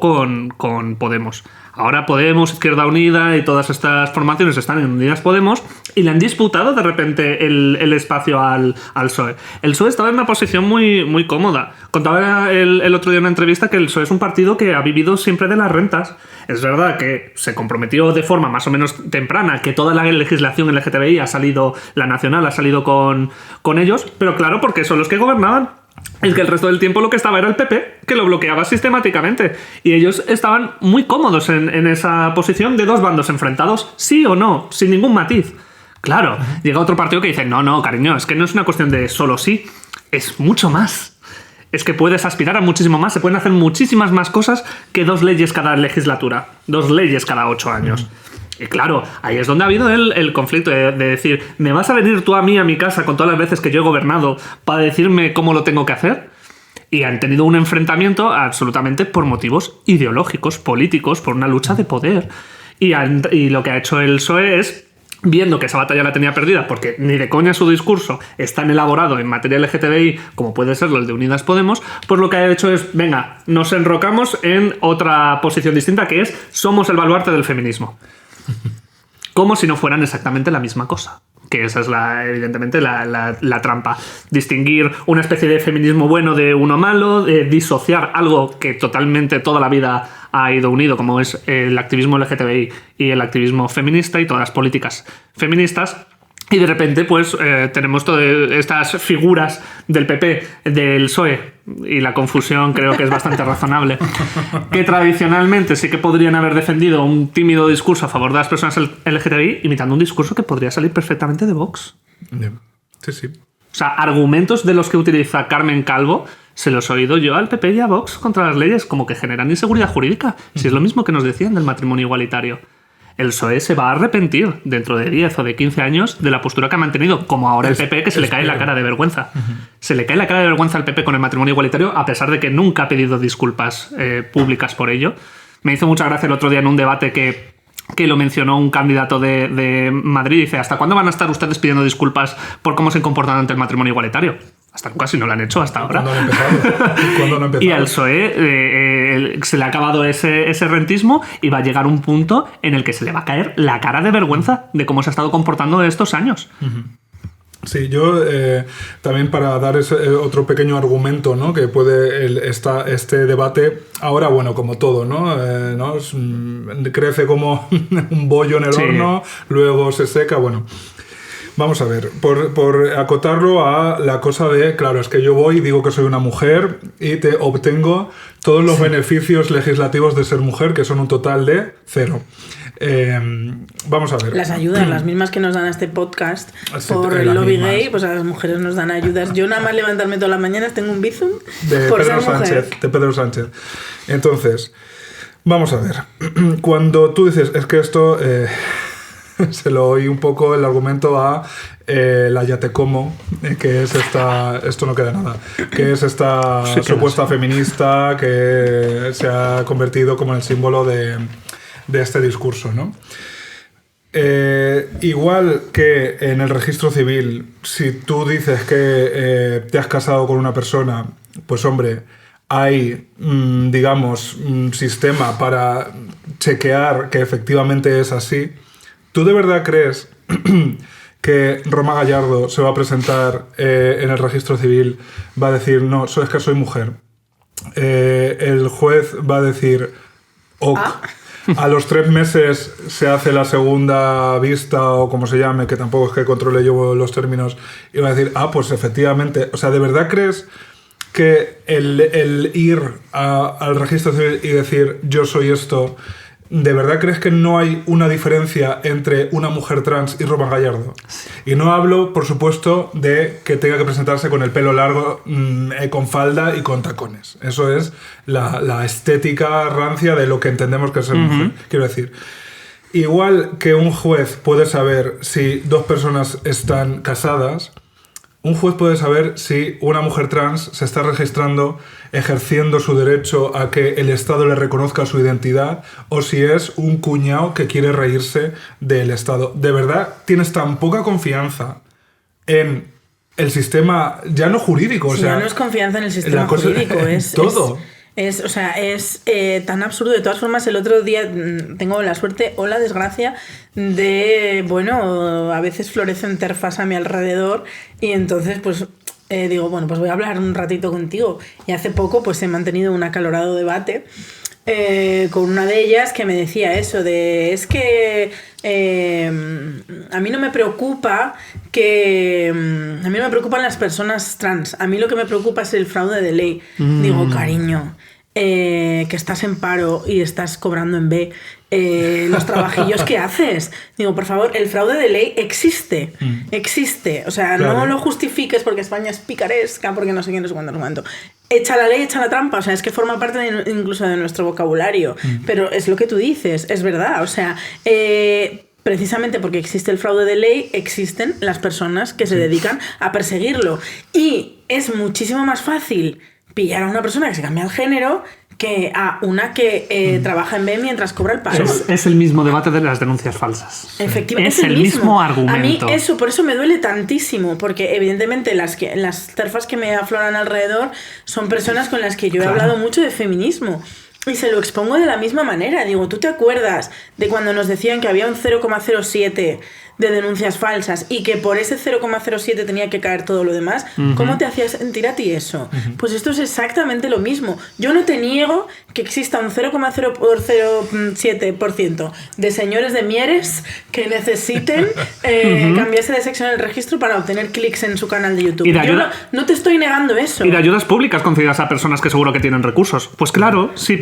con Podemos. Ahora Podemos, Izquierda Unida y todas estas formaciones están en Unidas Podemos y le han disputado de repente el espacio al PSOE. El PSOE estaba en una posición muy, muy cómoda. Contaba el otro día en una entrevista que el PSOE es un partido que ha vivido siempre de las rentas. Es verdad que se comprometió de forma más o menos temprana, que toda la legislación LGTBI ha salido, la nacional ha salido con ellos, pero claro, porque son los que gobernaban. Es que el resto del tiempo lo que estaba era el PP, que lo bloqueaba sistemáticamente. Y ellos estaban muy cómodos en esa posición de 2 bandos enfrentados, sí o no, sin ningún matiz. Claro, llega otro partido que dice, no, cariño, es que no es una cuestión de solo sí, es mucho más. Es que puedes aspirar a muchísimo más, se pueden hacer muchísimas más cosas que 2 leyes cada legislatura, 2 leyes cada 8 años. Y claro, ahí es donde ha habido el conflicto de decir, ¿me vas a venir tú a mí, a mi casa, con todas las veces que yo he gobernado, para decirme cómo lo tengo que hacer? Y han tenido un enfrentamiento absolutamente por motivos ideológicos, políticos, por una lucha de poder. Y lo que ha hecho el PSOE es, viendo que esa batalla la tenía perdida, porque ni de coña su discurso es tan elaborado en materia LGTBI como puede serlo el de Unidas Podemos, pues lo que ha hecho es, venga, nos enrocamos en otra posición distinta, que es, somos el baluarte del feminismo. Como si no fueran exactamente la misma cosa. Que esa es evidentemente la trampa. Distinguir una especie de feminismo bueno de uno malo, disociar algo que totalmente toda la vida ha ido unido, como es el activismo LGTBI y el activismo feminista y todas las políticas feministas. Y de repente, pues, tenemos todas estas figuras del PP, del PSOE, y la confusión creo que es bastante razonable, que tradicionalmente sí que podrían haber defendido un tímido discurso a favor de las personas LGTBI, imitando un discurso que podría salir perfectamente de Vox. Sí. O sea, argumentos de los que utiliza Carmen Calvo se los he oído yo al PP y a Vox contra las leyes, como que generan inseguridad jurídica. Si es lo mismo que nos decían del matrimonio igualitario. El PSOE se va a arrepentir dentro de 10 o de 15 años de la postura que ha mantenido, como ahora el PP, que se le cae la cara de vergüenza. Se le cae la cara de vergüenza al PP con el matrimonio igualitario, a pesar de que nunca ha pedido disculpas públicas por ello. Me hizo mucha gracia el otro día en un debate que lo mencionó un candidato de Madrid. Dice, ¿hasta cuándo van a estar ustedes pidiendo disculpas por cómo se comportan ante el matrimonio igualitario? Hasta nunca, si no lo han hecho hasta ahora. ¿Cuándo han empezado? Y al PSOE se le ha acabado ese rentismo y va a llegar un punto en el que se le va a caer la cara de vergüenza de cómo se ha estado comportando estos años. Sí, yo también para dar otro pequeño argumento, ¿no? Que puede este debate, ahora bueno, como todo, ¿no? Crece como un bollo en el horno, luego se seca, bueno. Vamos a ver, por acotarlo a la cosa de, claro, es que yo voy y digo que soy una mujer y te obtengo todos los beneficios legislativos de ser mujer, que son un total de 0. Vamos a ver. Las ayudas, las mismas que nos dan a este podcast por el lobby gay, pues a las mujeres nos dan ayudas. Yo nada más levantarme todas las mañanas tengo un bizum por ser mujer. De Pedro Sánchez. Entonces, vamos a ver. Cuando tú dices, es que esto... se lo oí un poco el argumento a la Ya te como, que es esto no queda nada, que es esta supuesta feminista que se ha convertido como en el símbolo de este discurso, ¿no? Igual que en el registro civil, si tú dices que te has casado con una persona, pues hombre, hay, digamos, un sistema para chequear que efectivamente es así. ¿Tú de verdad crees que Roma Gallardo se va a presentar en el registro civil, va a decir, no, es que soy mujer? El juez va a decir, ok. A los 3 meses se hace la segunda vista o como se llame, que tampoco es que controle yo los términos, y va a decir, pues efectivamente. O sea, ¿de verdad crees que el ir al registro civil y decir, yo soy esto... ¿De verdad crees que no hay una diferencia entre una mujer trans y Roma Gallardo? Sí. Y no hablo, por supuesto, de que tenga que presentarse con el pelo largo, con falda y con tacones. Eso es la estética rancia de lo que entendemos que es ser mujer. Quiero decir, igual que un juez puede saber si 2 personas están casadas, un juez puede saber si una mujer trans se está registrando ejerciendo su derecho a que el Estado le reconozca su identidad o si es un cuñado que quiere reírse del Estado. ¿De verdad tienes tan poca confianza en el sistema, ya no jurídico? O sea, ya no es confianza en el sistema jurídico, es... todo. Es tan absurdo. De todas formas, el otro día tengo la suerte o la desgracia de, bueno, a veces florecen terfas a mi alrededor y entonces pues digo, bueno, pues voy a hablar un ratito contigo. Y hace poco pues he mantenido un acalorado debate con una de ellas que me decía eso de, es que a mí no me preocupa a mí no me preocupan las personas trans, a mí lo que me preocupa es el fraude de ley. Digo, cariño, que estás en paro y estás cobrando en B, los trabajillos que haces. Digo, por favor, el fraude de ley existe. O sea, claro. No lo justifiques porque España es picaresca, porque no sé qué, no sé cuánto. Echa la ley, echa la trampa. O sea, es que forma parte incluso de nuestro vocabulario. Pero es lo que tú dices, es verdad. O sea, precisamente porque existe el fraude de ley, existen las personas que se dedican a perseguirlo. Y es muchísimo más fácil pillar a una persona que se cambia el género que a una que trabaja en B mientras cobra el paro. Es el mismo debate de las denuncias falsas. Efectivamente. Es el mismo argumento. A mí eso, por eso me duele tantísimo, porque evidentemente las terfas que me afloran alrededor son personas con las que yo he hablado mucho de feminismo. Y se lo expongo de la misma manera. Digo, ¿tú te acuerdas de cuando nos decían que había un 0,07 de denuncias falsas y que por ese 0,07 tenía que caer todo lo demás? ¿Cómo te hacía sentir a ti eso? Pues esto es exactamente lo mismo. Yo no te niego que exista un 0,07% de señores de Mieres que necesiten cambiarse de sexo en el registro para obtener clics en su canal de YouTube. Yo no te estoy negando eso. Y de ayudas públicas concedidas a personas que seguro que tienen recursos. Pues claro, si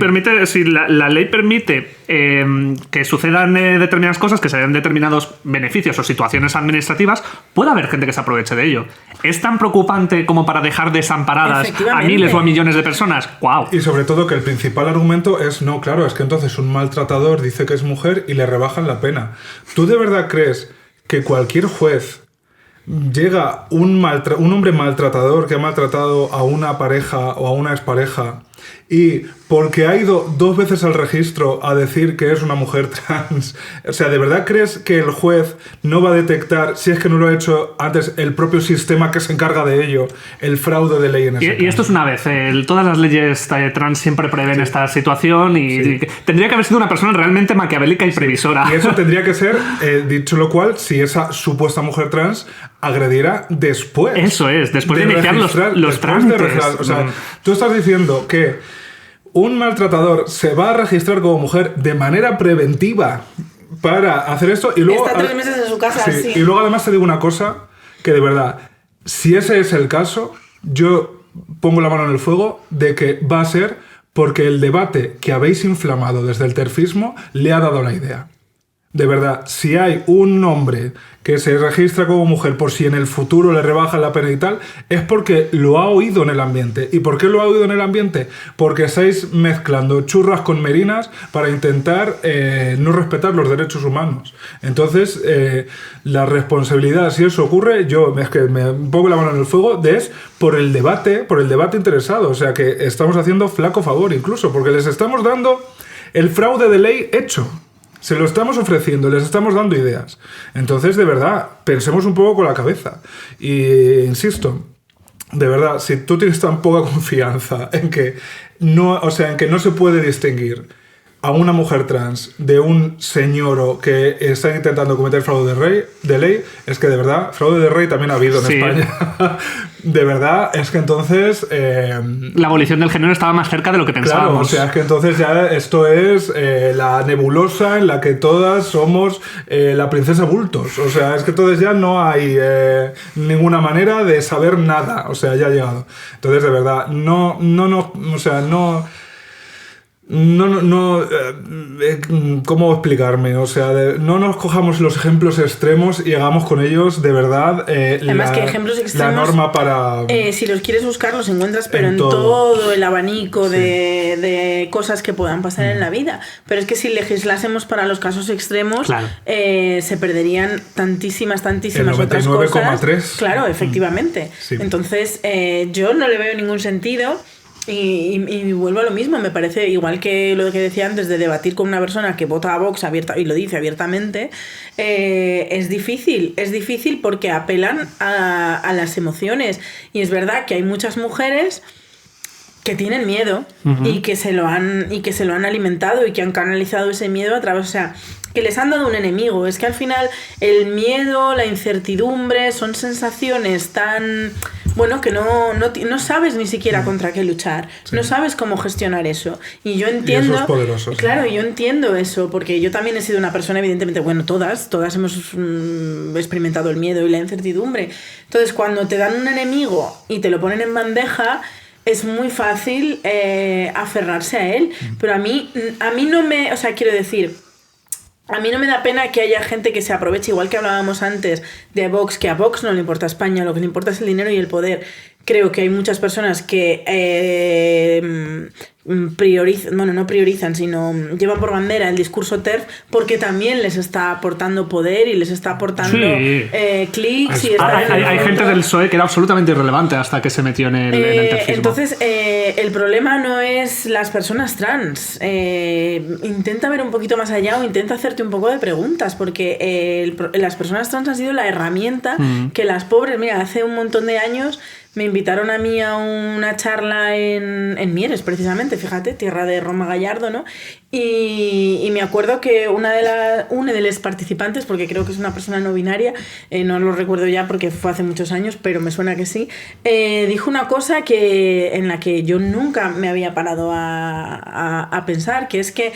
la ley permite que sucedan determinadas cosas, que se den determinados beneficios beneficios o situaciones administrativas, puede haber gente que se aproveche de ello. ¿Es tan preocupante como para dejar desamparadas a miles o a millones de personas? ¡Guau! Y sobre todo que el principal argumento es, no, claro, es que entonces un maltratador dice que es mujer y le rebajan la pena. ¿Tú de verdad crees que cualquier juez llega un hombre maltratador que ha maltratado a una pareja o a una expareja y porque ha ido 2 veces al registro a decir que es una mujer trans, o sea, ¿de verdad crees que el juez no va a detectar, si es que no lo ha hecho antes el propio sistema que se encarga de ello, el fraude de ley en ese caso? Y esto es una vez, todas las leyes trans siempre prevén esta situación y tendría que haber sido una persona realmente maquiavélica y previsora. Y eso tendría que ser, dicho lo cual, si esa supuesta mujer trans agrediera después. Eso es, después de iniciar los trámites. O sea, tú estás diciendo que un maltratador se va a registrar como mujer de manera preventiva para hacer esto y luego... Está 3 meses en su casa, sí. Y luego además te digo una cosa, que de verdad, si ese es el caso, yo pongo la mano en el fuego de que va a ser porque el debate que habéis inflamado desde el terfismo le ha dado la idea. De verdad, si hay un hombre que se registra como mujer por si en el futuro le rebajan la pena y tal, es porque lo ha oído en el ambiente. ¿Y por qué lo ha oído en el ambiente? Porque estáis mezclando churras con merinas para intentar no respetar los derechos humanos. Entonces, la responsabilidad, si eso ocurre, yo es que me pongo la mano en el fuego, es por el debate interesado. O sea, que estamos haciendo flaco favor incluso, porque les estamos dando el fraude de ley hecho. Se lo estamos ofreciendo, les estamos dando ideas. Entonces, de verdad, pensemos un poco con la cabeza. Y insisto, de verdad, si tú tienes tan poca confianza en que no, o sea, en que no se puede distinguir a una mujer trans de un señor que está intentando cometer fraude de ley, es que de verdad, fraude de ley también ha habido en España. De verdad, es que entonces... la abolición del género estaba más cerca de lo que pensábamos. Claro, o sea, es que entonces ya esto es la nebulosa en la que todas somos la princesa Bultos. O sea, es que entonces ya no hay ninguna manera de saber nada. O sea, ya ha llegado. Entonces, de verdad, ¿cómo explicarme? O sea, no nos cojamos los ejemplos extremos y hagamos con ellos de verdad además que ejemplos extremos, la norma para... si los quieres buscar los encuentras, pero en todo el abanico de cosas que puedan pasar en la vida. Pero es que si legislásemos para los casos extremos, claro, se perderían tantísimas otras cosas. 99,3. Claro, efectivamente. Sí. Entonces, yo no le veo ningún sentido. Y vuelvo a lo mismo, me parece igual que lo que decía antes de debatir con una persona que vota a Vox y lo dice abiertamente, es difícil porque apelan a las emociones y es verdad que hay muchas mujeres que tienen miedo y que se lo han alimentado y que han canalizado ese miedo a través, o sea, que les han dado un enemigo. Es que al final el miedo, la incertidumbre son sensaciones tan... Bueno, que no sabes ni siquiera contra qué luchar, no sabes cómo gestionar eso. Y yo entiendo... Y eso es poderoso. Claro, yo entiendo eso, porque yo también he sido una persona, evidentemente, bueno, todas hemos experimentado el miedo y la incertidumbre. Entonces, cuando te dan un enemigo y te lo ponen en bandeja, es muy fácil aferrarse a él. Pero a mí no me... O sea, quiero decir... A mí no me da pena que haya gente que se aproveche, igual que hablábamos antes de Vox, que a Vox no le importa España, lo que le importa es el dinero y el poder. Creo que hay muchas personas que no priorizan, sino llevan por bandera el discurso TERF porque también les está aportando poder y les está aportando clics. Hay gente del PSOE que era absolutamente irrelevante hasta que se metió en el terfismo. Entonces, el problema no es las personas trans. Intenta ver un poquito más allá o intenta hacerte un poco de preguntas, porque las personas trans han sido la herramienta que las pobres, mira, hace un montón de años me invitaron a mí a una charla en Mieres, precisamente, fíjate, tierra de Roma Gallardo, ¿no? Y me acuerdo que una de las participantes, porque creo que es una persona no binaria, no lo recuerdo ya porque fue hace muchos años, pero me suena que sí, dijo una cosa en la que yo nunca me había parado a pensar, que es que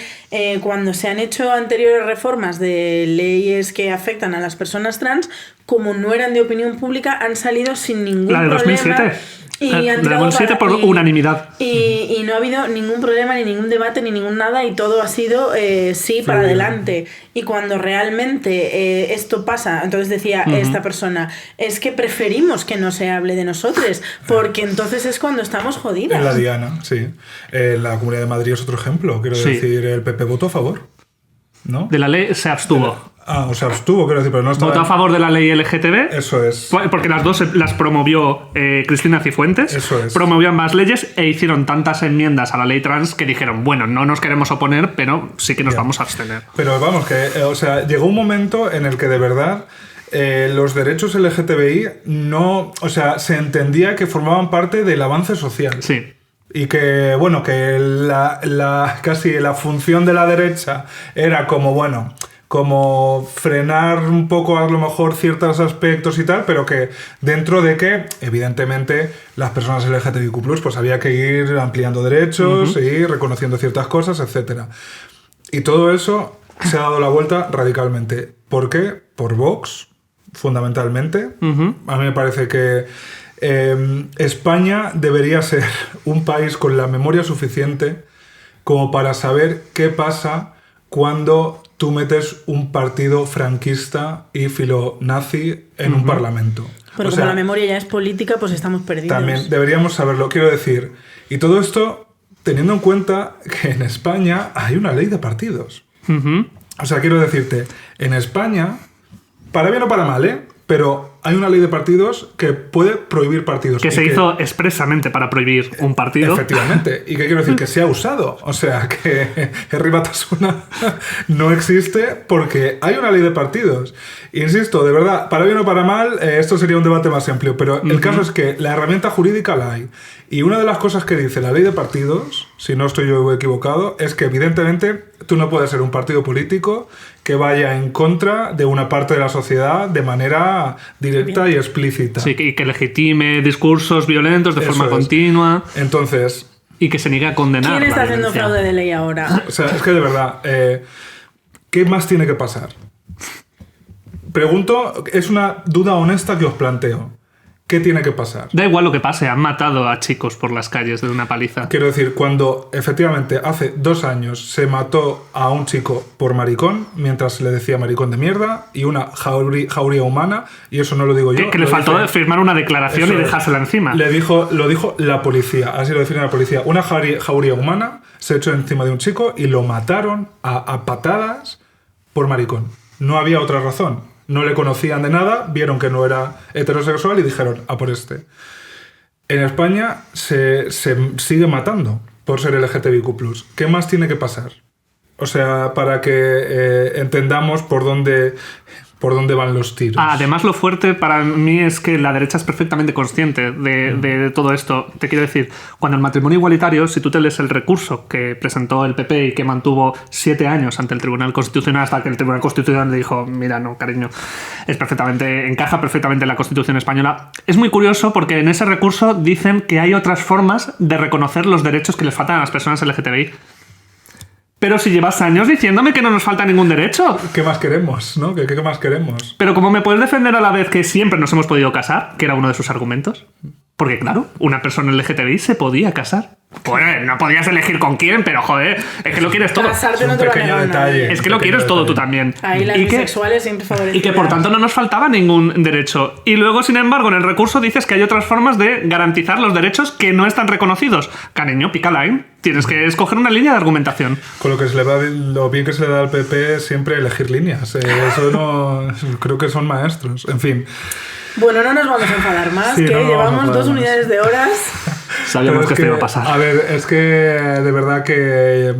cuando se han hecho anteriores reformas de leyes que afectan a las personas trans, como no eran de opinión pública, han salido sin ningún problema. 2007. Y le damos el 7 por unanimidad. Y no ha habido ningún problema, ni ningún debate, ni ningún nada, y todo ha sido sí para adelante. Y cuando realmente esto pasa, entonces decía esta persona, es que preferimos que no se hable de nosotros, porque entonces es cuando estamos jodidas. En la Diana, sí. La Comunidad de Madrid es otro ejemplo. Quiero decir, el PP votó a favor, ¿no? De la ley se abstuvo. O sea, abstuvo, quiero decir, pero no estaba... Votó a favor de la ley LGTB. Eso es. Porque las dos las promovió Cristina Cifuentes. Eso es. Promovió ambas leyes e hicieron tantas enmiendas a la ley trans que dijeron, bueno, no nos queremos oponer, pero sí que nos vamos a abstener. Pero vamos, que, o sea, llegó un momento en el que de verdad los derechos LGTBI no... O sea, se entendía que formaban parte del avance social. Sí. Y que, bueno, que casi la función de la derecha era como frenar un poco a lo mejor ciertos aspectos y tal, pero que dentro de que, evidentemente, las personas LGTBIQ+, pues había que ir ampliando derechos y reconociendo ciertas cosas, etc. Y todo eso se ha dado la vuelta radicalmente. ¿Por qué? Por Vox, fundamentalmente. A mí me parece que España debería ser un país con la memoria suficiente como para saber qué pasa cuando tú metes un partido franquista y filonazi en un parlamento. Pero como la memoria ya es política, pues estamos perdidos. También deberíamos saberlo, quiero decir. Y todo esto teniendo en cuenta que en España hay una ley de partidos. O sea, quiero decirte, en España, para bien o para mal, pero hay una ley de partidos que puede prohibir partidos. Que se hizo expresamente para prohibir un partido. Efectivamente. ¿Y qué quiero decir? Que se ha usado. O sea, que Herri Batasuna no existe porque hay una ley de partidos. Insisto, de verdad, para bien o para mal, esto sería un debate más amplio, pero el caso es que la herramienta jurídica la hay. Y una de las cosas que dice la ley de partidos, si no estoy yo equivocado, es que evidentemente tú no puedes ser un partido político que vaya en contra de una parte de la sociedad de manera directa y explícita. Sí, y que legitime discursos violentos de forma continua. Entonces... Y que se niegue a condenar. ¿Quién está haciendo fraude de ley ahora? O sea, es que de verdad, ¿qué más tiene que pasar? Pregunto, es una duda honesta que os planteo. ¿Qué tiene que pasar? Da igual lo que pase, han matado a chicos por las calles de una paliza. Quiero decir, cuando efectivamente hace 2 años se mató a un chico por maricón, mientras se le decía maricón de mierda, y una jauría humana, y eso no lo digo yo. Que le faltó firmar una declaración y dejársela encima. Lo dijo la policía, así lo define la policía. Una jauría humana se echó encima de un chico y lo mataron a patadas por maricón. No había otra razón. No le conocían de nada, vieron que no era heterosexual y dijeron, a por este. En España se sigue matando por ser LGTBIQ+. ¿Qué más tiene que pasar? O sea, para que entendamos por dónde van los tiros. Además, lo fuerte para mí es que la derecha es perfectamente consciente de todo esto. Te quiero decir, cuando el matrimonio igualitario, si tú te lees el recurso que presentó el PP y que mantuvo 7 años ante el Tribunal Constitucional hasta que el Tribunal Constitucional le dijo, mira, no, cariño, encaja perfectamente en la Constitución española. Es muy curioso porque en ese recurso dicen que hay otras formas de reconocer los derechos que les faltan a las personas LGTBI. Pero si llevas años diciéndome que no nos falta ningún derecho. ¿Qué más queremos, no? ¿Qué más queremos? Pero ¿cómo me puedes defender a la vez que siempre nos hemos podido casar? Que era uno de sus argumentos. Porque claro, una persona LGTBI se podía casar. Pues no podías elegir con quién, pero joder, es que lo quieres todo. Casarte no te un pequeño detalle. Es que lo quieres todo tú también. Ahí las bisexuales siempre favorecidas. Y que por tanto no nos faltaba ningún derecho. Y luego, sin embargo, en el recurso dices que hay otras formas de garantizar los derechos que no están reconocidos. Cariño, pica line. Tienes que escoger una línea de argumentación. Con lo que lo bien que se le da al PP siempre elegir líneas. Eso no... Creo que son maestros. En fin. Bueno, no nos vamos a enfadar más, sí, que no llevamos 2 unidades de horas. Sabíamos que esto iba a pasar. A ver, es que de verdad que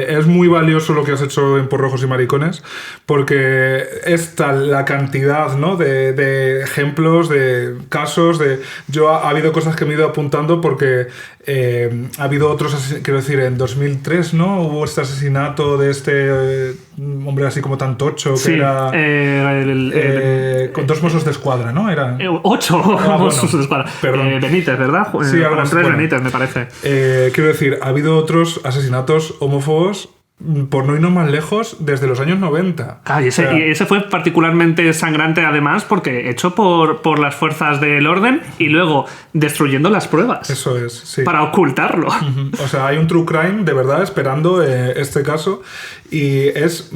es muy valioso lo que has hecho en Por Rojos y Maricones, porque es tal la cantidad, ¿no? de ejemplos, de casos, ha habido cosas que me he ido apuntando porque ha habido otros, quiero decir, en 2003, ¿no? Hubo este asesinato de este hombre así como tan tocho, que era con 2 Mossos de Escuadra, ¿no? Era 8 Mossos de Escuadra. Benítez, ¿verdad? Sí, algo así. 3 Benítez, me parece. Quiero decir, ha habido otros asesinatos homófobos por no irnos más lejos, desde los años 90. Ah, y ese fue particularmente sangrante además porque hecho por las fuerzas del orden y luego destruyendo las pruebas. Eso es, sí. Para ocultarlo. O sea, hay un true crime de verdad esperando este caso y es,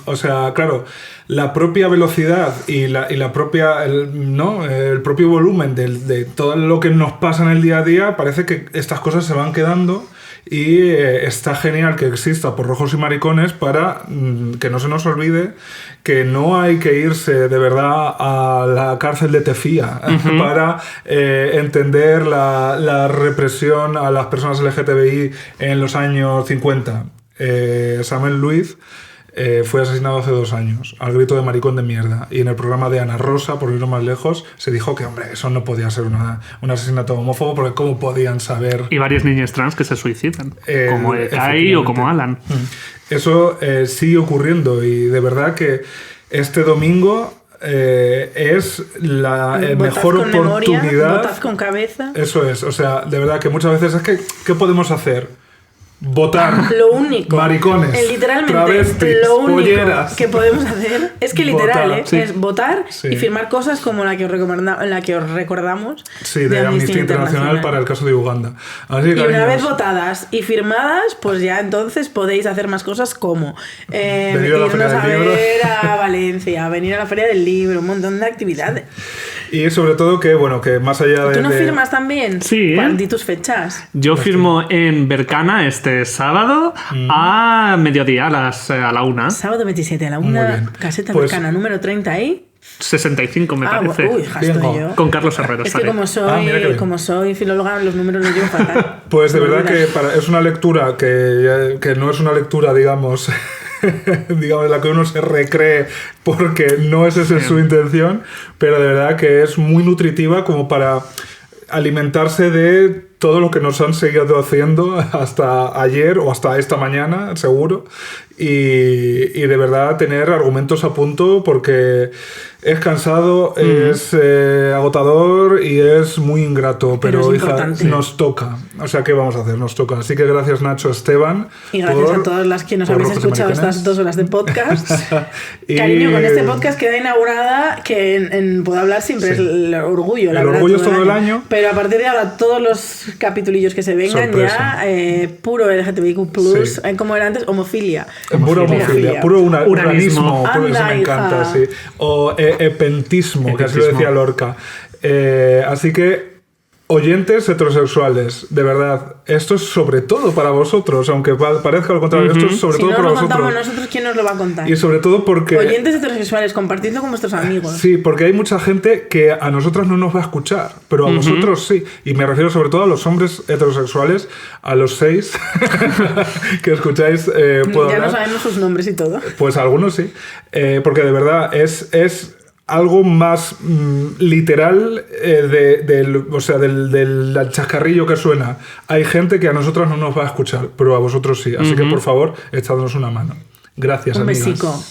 o sea, claro, la propia velocidad y la propia, el propio volumen de todo lo que nos pasa en el día a día, parece que estas cosas se van quedando. Y está genial que exista Por Rojos y Maricones para que no se nos olvide que no hay que irse de verdad a la cárcel de Tefía para entender la represión a las personas LGTBI en los años 50. Samuel Luiz fue asesinado hace 2 años, al grito de maricón de mierda. Y en el programa de Ana Rosa, por irnos más lejos, se dijo que, hombre, eso no podía ser un asesinato homófobo, porque ¿cómo podían saber? Y varias niñas trans que se suicidan, como Kai o como Alan. Eso sigue ocurriendo y de verdad que este domingo es la mejor oportunidad. Memoria, votad con cabeza. Eso es, o sea, de verdad que muchas veces es que, ¿qué podemos hacer? Votar. Lo único. Maricones. Literalmente. Travestis, lo único polleras. que podemos hacer es que literal, Votar, sí. Es votar sí. y firmar cosas como la que os recordamos. Sí, de Amnistía Internacional para el caso de Uganda. Así que, y una vez votadas y firmadas, pues ya entonces podéis hacer más cosas como irnos a ver a Valencia, venir a la Feria del Libro, un montón de actividades. Y sobre todo que, bueno, que más allá de... ¿Tú no firmas también? Sí. Di tus fechas. Yo firmo en Bercana este sábado a mediodía, a la 1. Sábado 27 a la 1, caseta pues, Bercana número 30 y... 65 me parece. Uy, estoy yo. Con Carlos Herrero. Es que como soy filóloga, los números los llevo fatal. Pues de verdad que es una lectura que no es una lectura, digamos... digamos, en la que uno se recree porque no es esa su intención, pero de verdad que es muy nutritiva como para alimentarse de todo lo que nos han seguido haciendo hasta ayer o hasta esta mañana, seguro, y de verdad tener argumentos a punto porque es cansado, es agotador y es muy ingrato, pero hija, nos toca. O sea, ¿qué vamos a hacer? Nos toca. Así que gracias, Nacho, Esteban. Y gracias a todas las que nos habéis escuchado estas 2 horas de podcast. Cariño, con este podcast queda inaugurada, que Puedo Hablar siempre es el orgullo. El orgullo es todo el año. Pero a partir de ahora, todos los capitulillos que se vengan sorpresa. Ya, puro LGTBIQ+, como era antes, homofilia. Puro homofilia, puro uranismo. Anda, eso me encanta, sí. O epentismo, que así lo decía Lorca. Así que, oyentes heterosexuales, de verdad, esto es sobre todo para vosotros, aunque parezca lo contrario, esto es sobre todo para vosotros. Si no lo contamos nosotros, ¿quién nos lo va a contar? Y sobre todo porque... Oyentes heterosexuales, compartidlo con vuestros amigos. Sí, porque hay mucha gente que a nosotras no nos va a escuchar, pero a vosotros sí. Y me refiero sobre todo a los hombres heterosexuales, a los 6 que escucháis Puedo Ya Hablar. no sabemos sus nombres y todo. Pues algunos sí, porque de verdad es algo más literal del chascarrillo que suena. Hay gente que a nosotros no nos va a escuchar, pero a vosotros sí. Así que, por favor, echadnos una mano. Gracias, amigas. Un besico.